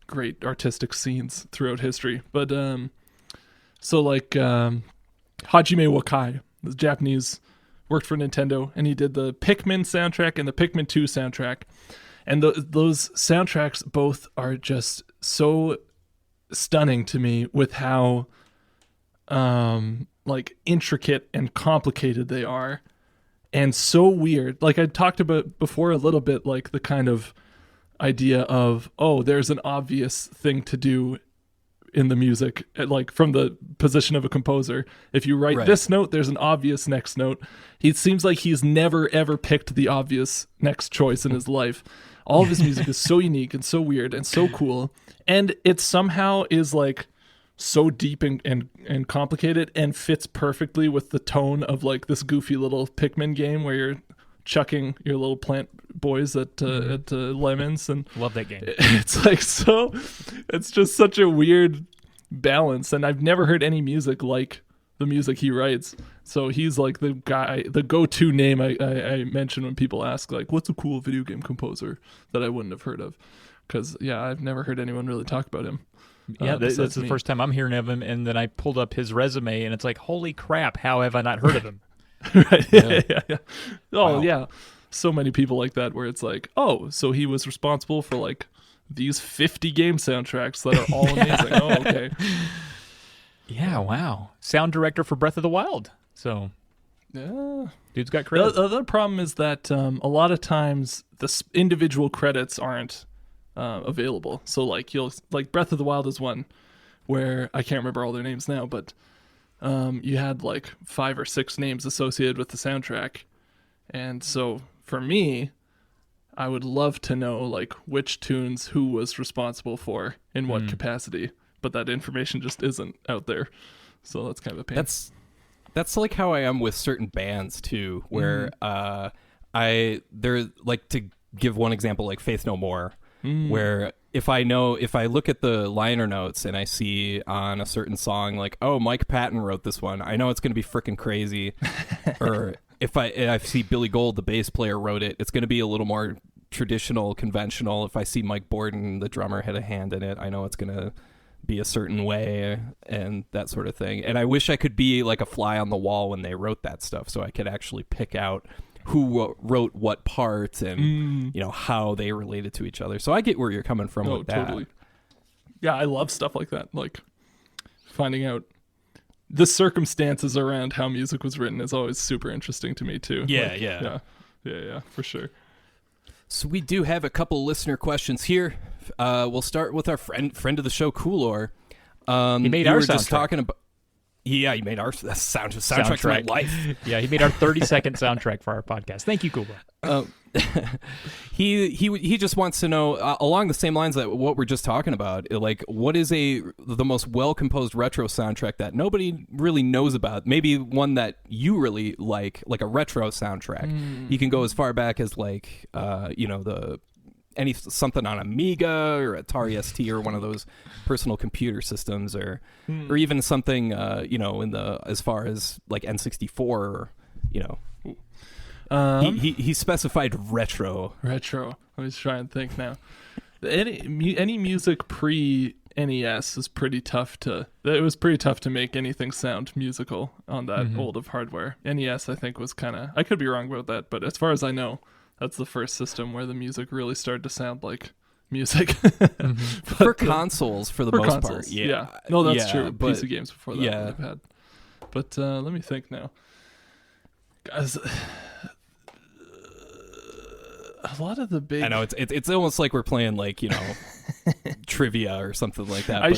great artistic scenes throughout history. But so like Hajime Wakai, the Japanese, worked for Nintendo, and he did the Pikmin soundtrack and the Pikmin 2 soundtrack. And those soundtracks both are just so stunning to me with how like intricate and complicated they are, and so weird. Like I talked about before a little bit, like the kind of idea of, oh, there's an obvious thing to do in the music, like from the position of a composer. If you write this note, there's an obvious next note. He seems like he's never ever picked the obvious next choice in his life. All of his music is so unique and so weird and so cool, and it somehow is like so deep and complicated and fits perfectly with the tone of like this goofy little Pikmin game where you're chucking your little plant boys at lemons. And love that game. It's like, so it's just such a weird balance, and I've never heard any music like the music he writes. So he's like the guy, the go-to name I mention when people ask like, what's a cool video game composer that I wouldn't have heard of? Because I've never heard anyone really talk about him. Yeah, that's the first time I'm hearing of him, and then I pulled up his resume, and it's like, holy crap, how have I not heard of him? Right. Yeah. Oh, wow. Yeah. So many people like that where it's like, oh, so he was responsible for like these 50 game soundtracks that are all amazing. Oh, okay. Yeah, wow. Sound director for Breath of the Wild. So, yeah. Dude's got credit. The other problem is that a lot of times the individual credits aren't available. So like Breath of the Wild is one where I can't remember all their names now, but you had like 5 or 6 names associated with the soundtrack. And so for me, I would love to know like which tunes who was responsible for in what capacity, but that information just isn't out there. So that's kind of a pain. That's like how I am with certain bands too, where they're like, to give one example, like Faith No More, where if I look at the liner notes and I see on a certain song like, oh, Mike Patton wrote this one, I know it's going to be freaking crazy. Or if I see Billy Gold, the bass player, wrote it, it's going to be a little more traditional, conventional. If I see Mike Borden, the drummer, had a hand in it, I know it's going to be a certain way and that sort of thing. And I wish I could be like a fly on the wall when they wrote that stuff, so I could actually pick out who wrote what parts and how they related to each other. So I get where you're coming from with that. Totally. Yeah, I love stuff like that. Like finding out the circumstances around how music was written is always super interesting to me too. Yeah, for sure. So we do have a couple listener questions here. We'll start with our friend of the show, Coolor. He made our soundtrack. Just talking about. Yeah, he made our soundtrack to my life. Yeah, he made our 30-second soundtrack for our podcast. Thank you, Coolor. He just wants to know, along the same lines that what we're just talking about, like, what is the most well-composed retro soundtrack that nobody really knows about? Maybe one that you really like a retro soundtrack. You can go as far back as like something on Amiga or Atari ST or one of those personal computer systems, or even something in the as far as like N64 or he specified retro. Let me just try and think now. Any music pre NES is pretty tough to. It was pretty tough to make anything sound musical on that old of hardware. NES, I think, was kind of. I could be wrong about that, but as far as I know, that's the first system where the music really started to sound like music. For consoles, for the most part. Yeah. No, that's true. But, PC games before that would have had. But let me think now. Guys, a lot of the big... I know, it's almost like we're playing like, trivia or something like that. I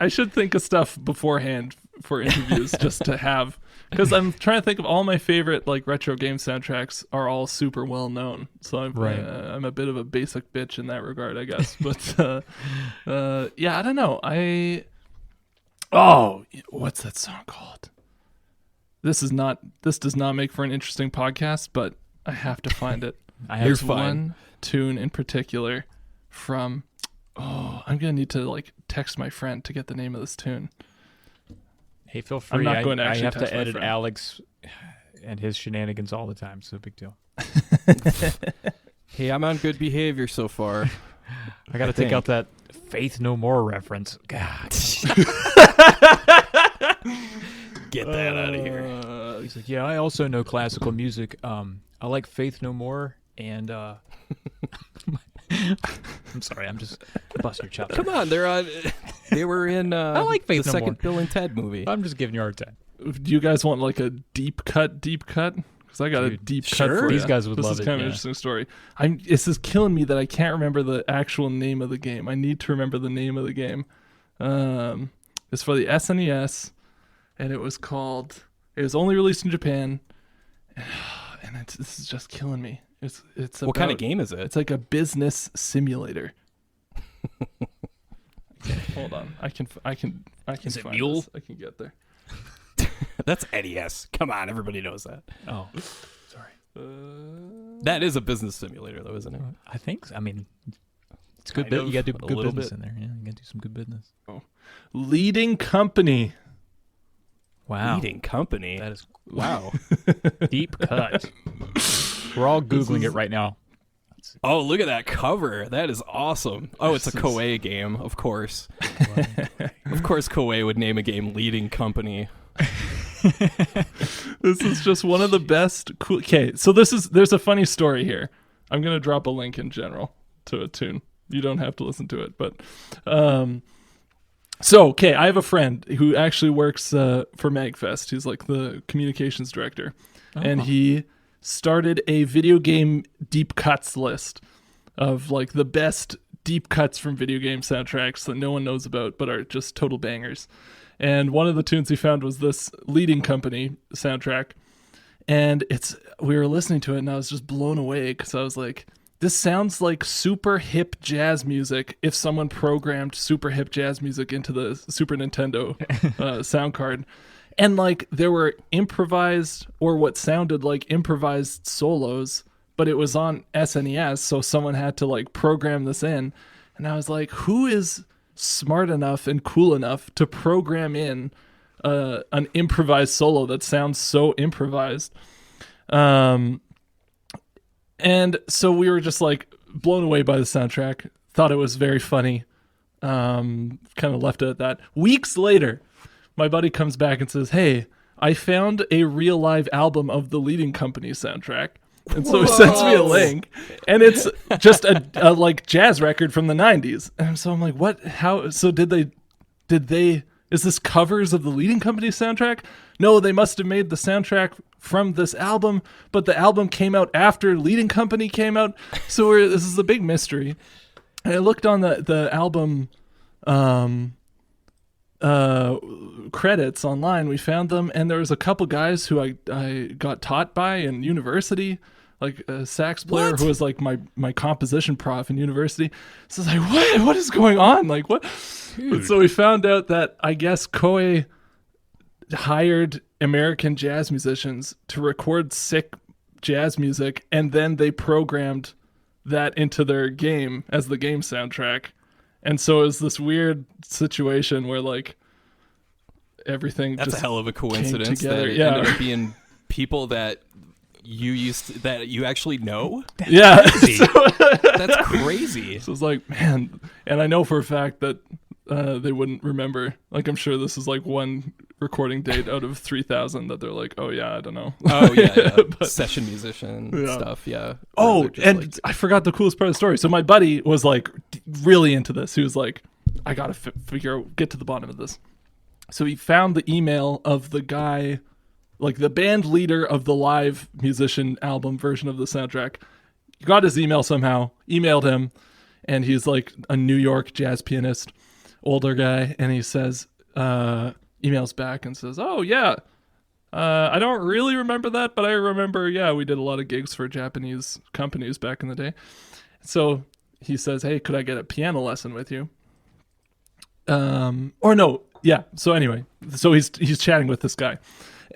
should think of stuff beforehand for interviews just to have... Because I'm trying to think of all my favorite like retro game soundtracks are all super well known, so I'm a bit of a basic bitch in that regard, I guess. But I don't know. What's that song called? This does not make for an interesting podcast, but I have to find it. There's one tune in particular from. Oh, I'm gonna need to like text my friend to get the name of this tune. Hey, feel free. I'm not going to I actually have text to my edit friend. Alex and his shenanigans all the time, so big deal. Hey, I'm on good behavior so far. I got to take out that Faith No More reference. God. Get that out of here. He's like, yeah, I also know classical music. I like Faith No More, and I'm sorry, I'm just busting your chops. Come on, they were in I like Faith the No second More. Bill and Ted movie. I'm just giving you a hard time. Do you guys want like a deep cut? Because I got a Dude, deep cut sure. for These you. guys would this love is it, kind of yeah. an interesting story. This is killing me that I can't remember the actual name of the game. I need to remember the name of the game. It's for the SNES, and it was called. It was only released in Japan, and this is just killing me. It's What kind of about- game is it? It's like a business simulator. Okay, hold on, I can Is it find Mule? this. I can get there. That's NES. Come on, everybody knows that. Oh, sorry. That is a business simulator, though, isn't it? I think so. I mean, it's good. Kind You got to of, do a good little business bit. in there. Yeah, you got to do some good business. Leading company. Wow. Leading company. That is Wow. deep cut. We're all Googling it right now. Oh, look at that cover. That is awesome. Oh, it's a Koei game, of course. Of course, Koei would name a game Leading Company. This is just one of the best. Cool. Okay, so there's a funny story here. I'm gonna drop a link in general to a tune. You don't have to listen to it, but so okay, I have a friend who actually works for MagFest. He's like the communications director, and he started a video game deep cuts list of like the best deep cuts from video game soundtracks that no one knows about but are just total bangers. And one of the tunes he found was this Leading Company soundtrack. And we were listening to it and I was just blown away because I was like, this sounds like super hip jazz music if someone programmed super hip jazz music into the Super Nintendo sound card. And like there were improvised or what sounded like improvised solos, but it was on SNES, so someone had to like program this in. And I was like, who is smart enough and cool enough to program in an improvised solo that sounds so improvised? And so we were just like blown away by the soundtrack, thought it was very funny, kind of left it at that. Weeks later, my buddy comes back and says, hey, I found a real live album of the Leading Company soundtrack. And so he sends me a link, and it's just a like jazz record from the 90s. And so I'm like, what? How? So did they, is this covers of the Leading Company soundtrack? No, they must have made the soundtrack from this album, but the album came out after Leading Company came out. So this is a big mystery. And I looked on the album credits online. We found them, and there was a couple guys who I got taught by in university, like a sax player who was like my composition prof in university. So I was like, what is going on? Like what? So we found out that I guess Koei hired American jazz musicians to record sick jazz music, and then they programmed that into their game as the game soundtrack. And so it was this weird situation where like everything That's just a hell of a coincidence together. that it Yeah. ended up being people that that you actually know. yeah. That's crazy. So it's like, man, and I know for a fact that they wouldn't remember. Like, I'm sure this is like one recording date out of 3,000 that they're like, oh yeah, I don't know. Oh yeah. But- Session musician Yeah. stuff. Yeah. Oh, They're just and like- I forgot the coolest part of the story. So my buddy was like really into this. He was like, I gotta get to the bottom of this. So he found the email of the guy, like the band leader of the live musician album version of the soundtrack. He got his email somehow, emailed him, and he's like a New York jazz pianist, older guy, and he says, emails back and says, oh yeah, I don't really remember that, but I remember, yeah, we did a lot of gigs for Japanese companies back in the day. So he says, hey, could I get a piano lesson with you? Or no, yeah. So anyway, so he's chatting with this guy,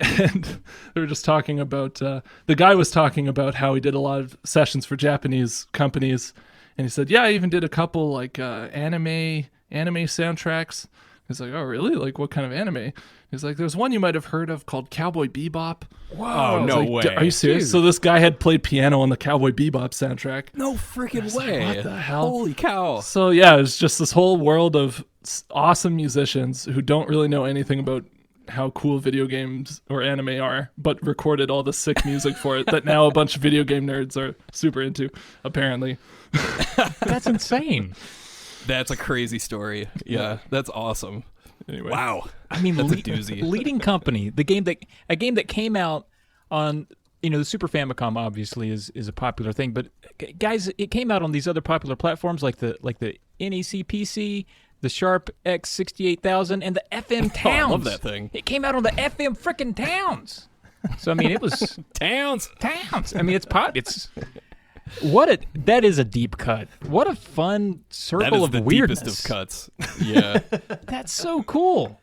And they were just talking about, the guy was talking about how he did a lot of sessions for Japanese companies. And he said, yeah, I even did a couple like anime soundtracks. He's like, oh, really? Like, what kind of anime? He's like, there's one you might have heard of called Cowboy Bebop. Whoa, no like, way. Are you serious? Dude. So this guy had played piano on the Cowboy Bebop soundtrack. No freaking way. Like, what the hell? Holy cow. So yeah, it's just this whole world of awesome musicians who don't really know anything about how cool video games or anime are, but recorded all the sick music for it that now a bunch of video game nerds are super into, apparently. That's insane. That's a crazy story. Yeah, that's awesome. Anyway. Wow. I mean, That's a doozy. Leading Company, a game that came out on, the Super Famicom obviously is a popular thing, but guys, it came out on these other popular platforms like the NEC PC, the Sharp X68000, and the FM Towns. Oh, I love that thing. It came out on the FM frickin' Towns. So I mean, it was Towns. I mean, it's that is a deep cut. What a fun circle That is of the weirdness. deepest of cuts. Yeah. That's so cool.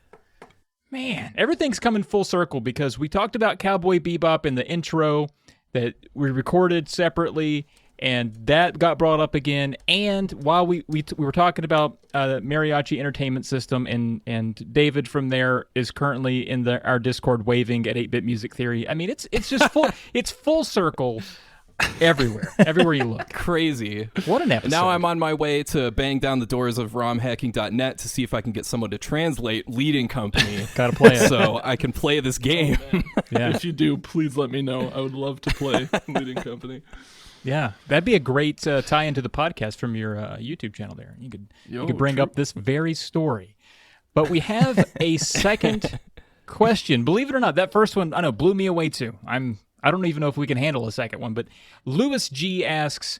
Man, everything's coming full circle because we talked about Cowboy Bebop in the intro that we recorded separately, and that got brought up again. And while we were talking about Mariachi Entertainment System, and David from there is currently in our Discord waving at 8-Bit Music Theory. I mean, it's just full it's full circle. Everywhere you look. Crazy. What an episode. Now I'm on my way to bang down the doors of romhacking.net to see if I can get someone to translate Leading Company. Gotta play it. So I can play this game. Yeah. If you do, please let me know. I would love to play Leading Company. Yeah, that'd be a great tie into the podcast from your YouTube channel there. You could bring true. up this very story. But we have a second question. Believe it or not, that first one, I know, blew me away too. I don't even know if we can handle a second one, but Lewis G asks,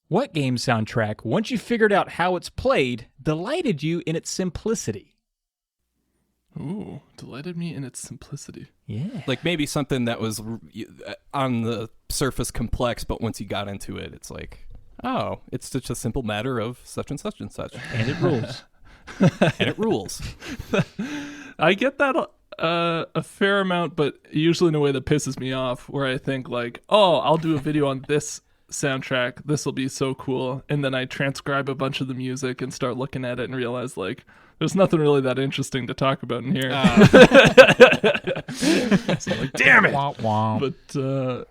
what game soundtrack, once you figured out how it's played, delighted you in its simplicity? Ooh, delighted me in its simplicity. Yeah. Like maybe something that was on the surface complex, but once you got into it, it's like, oh, it's just a simple matter of such and such and such. And it rules. And it rules. I get that a fair amount, but usually in a way that pisses me off, where I think like, oh, I'll do a video on this soundtrack, this will be so cool, and then I transcribe a bunch of the music and start looking at it and realize like there's nothing really that interesting to talk about in here. So like, damn it. Wah, wah. But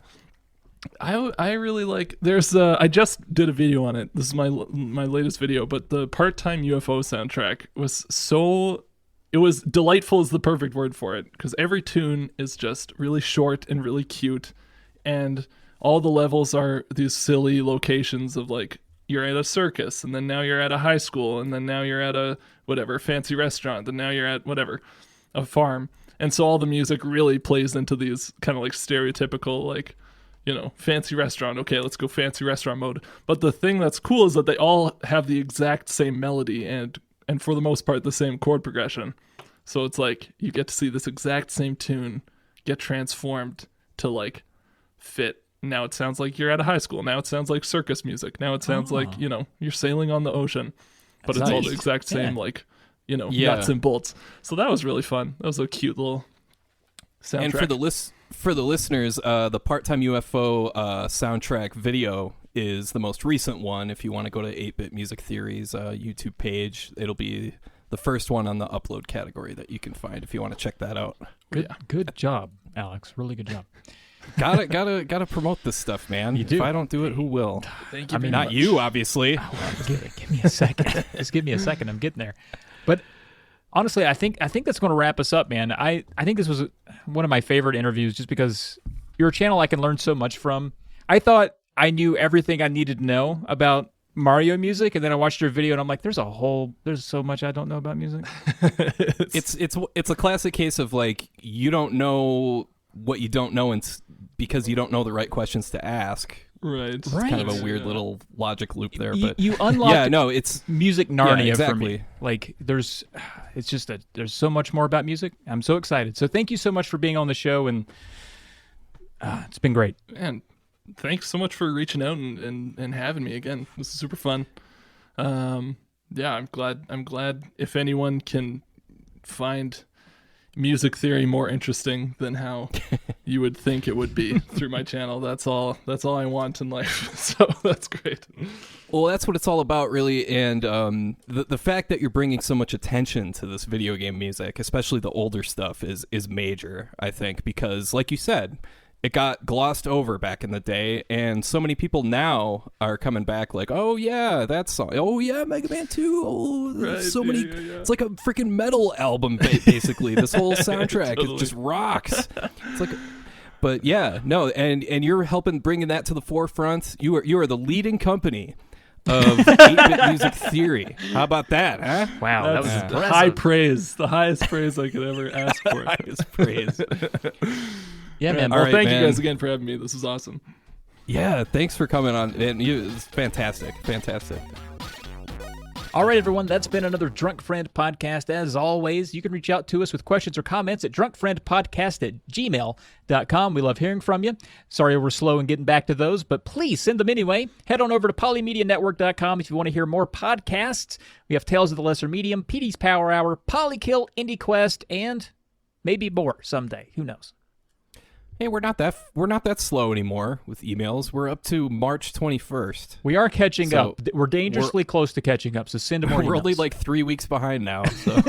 I really like, there's I just did a video on it. This is my latest video, but the Part-Time UFO soundtrack was it was delightful is the perfect word for it, because every tune is just really short and really cute, and all the levels are these silly locations of like, you're at a circus, and then now you're at a high school, and then now you're at a whatever fancy restaurant, and now you're at whatever, a farm. And so all the music really plays into these kind of like stereotypical like, fancy restaurant. Okay, let's go fancy restaurant mode. But the thing that's cool is that they all have the exact same melody and for the most part the same chord progression. So it's like you get to see this exact same tune get transformed to like fit. Now it sounds like you're at a high school. Now it sounds like circus music. Now it sounds like, you're sailing on the ocean. But That's it's all nice. the exact same, Yeah. like, Yeah. nuts and bolts. So that was really fun. That was a cute little soundtrack. And for the listeners, the Part-Time UFO soundtrack video is the most recent one. If you want to go to 8-Bit Music Theory's YouTube page, it'll be the first one on the upload category that you can find if you want to check that out. Good job, Alex. Really good job. Gotta promote this stuff, man. You do. If I don't do it, who will? Thank you. I mean, very Not much. you, obviously. Give me a second. Just give me a second. I'm getting there. But honestly, I think that's going to wrap us up, man. I think this was one of my favorite interviews just because you're a channel I can learn so much from. I thought I knew everything I needed to know about Mario music, and then I watched your video and I'm like, there's so much I don't know about music. It's a classic case of like, you don't know what you don't know, and because you don't know the right questions to ask. Right. It's kind of a weird little logic loop there, but You unlocked it's music Narnia exactly. for me. Like there's so much more about music. I'm so excited. So thank you so much for being on the show, and it's been great. Man, thanks so much for reaching out and having me again. This is super fun. I'm glad if anyone can find music theory more interesting than how you would think it would be through my channel. That's all I want in life. So that's great. Well, that's what it's all about, really. And the fact that you're bringing so much attention to this video game music, especially the older stuff, is major, I think, because, like you said, it got glossed over back in the day, and so many people now are coming back like, oh yeah, that song, oh yeah, Mega Man 2, oh, Right, so many, yeah. it's like a freaking metal album, basically. This whole soundtrack, Totally. it just rocks. It's like, but yeah, no, and you're helping bringing that to the forefront. You are the leading company of 8-bit music theory. How about that, huh? Wow, that was That's impressive. high praise, the highest praise I could ever ask for. Highest praise. Yeah, man. Well, All right, thank man. you guys again for having me. This is awesome. Yeah, thanks for coming on. And it's fantastic. All right, everyone, that's been another Drunk Friend podcast. As always, you can reach out to us with questions or comments at drunkfriendpodcast@gmail.com. We love hearing from you. Sorry we're slow in getting back to those, but please send them anyway. Head on over to polymedianetwork.com if you want to hear more podcasts. We have Tales of the Lesser Medium, PD's Power Hour, Polykill, Indie Quest, and maybe more someday. Who knows? Hey, we're not that slow anymore with emails. We're up to March 21st. We are catching So, up. We're dangerously close to catching up, so send more emails. We're only like 3 weeks behind now, so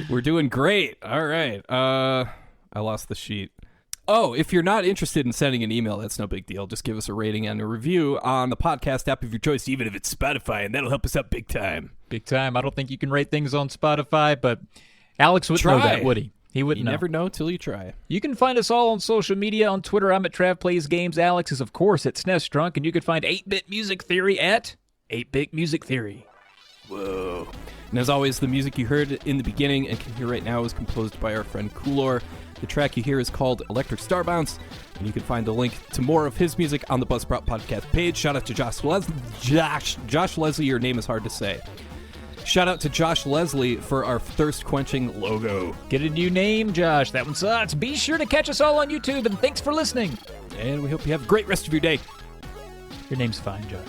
we're doing great. All right. I lost the sheet. Oh, if you're not interested in sending an email, that's no big deal. Just give us a rating and a review on the podcast app of your choice, even if it's Spotify, and that'll help us out big time. Big time. I don't think you can rate things on Spotify, but Alex wouldn't know Try. that, would he? He wouldn't You know. never know till you try. You can find us all on social media. On Twitter, I'm at Trav Plays Games. Alex is, of course, at SNES Drunk, and you can find 8-Bit Music Theory at 8-Bit Music Theory. Whoa. And as always, the music you heard in the beginning and can hear right now is composed by our friend Coolor. The track you hear is called Electric Star Bounce, and you can find a link to more of his music on the Buzzsprout podcast page. Shout out to Josh Leslie, your name is hard to say. Shout out to Josh Leslie for our thirst-quenching logo. Get a new name, Josh. That one sucks. Be sure to catch us all on YouTube, and thanks for listening. And we hope you have a great rest of your day. Your name's fine, Josh.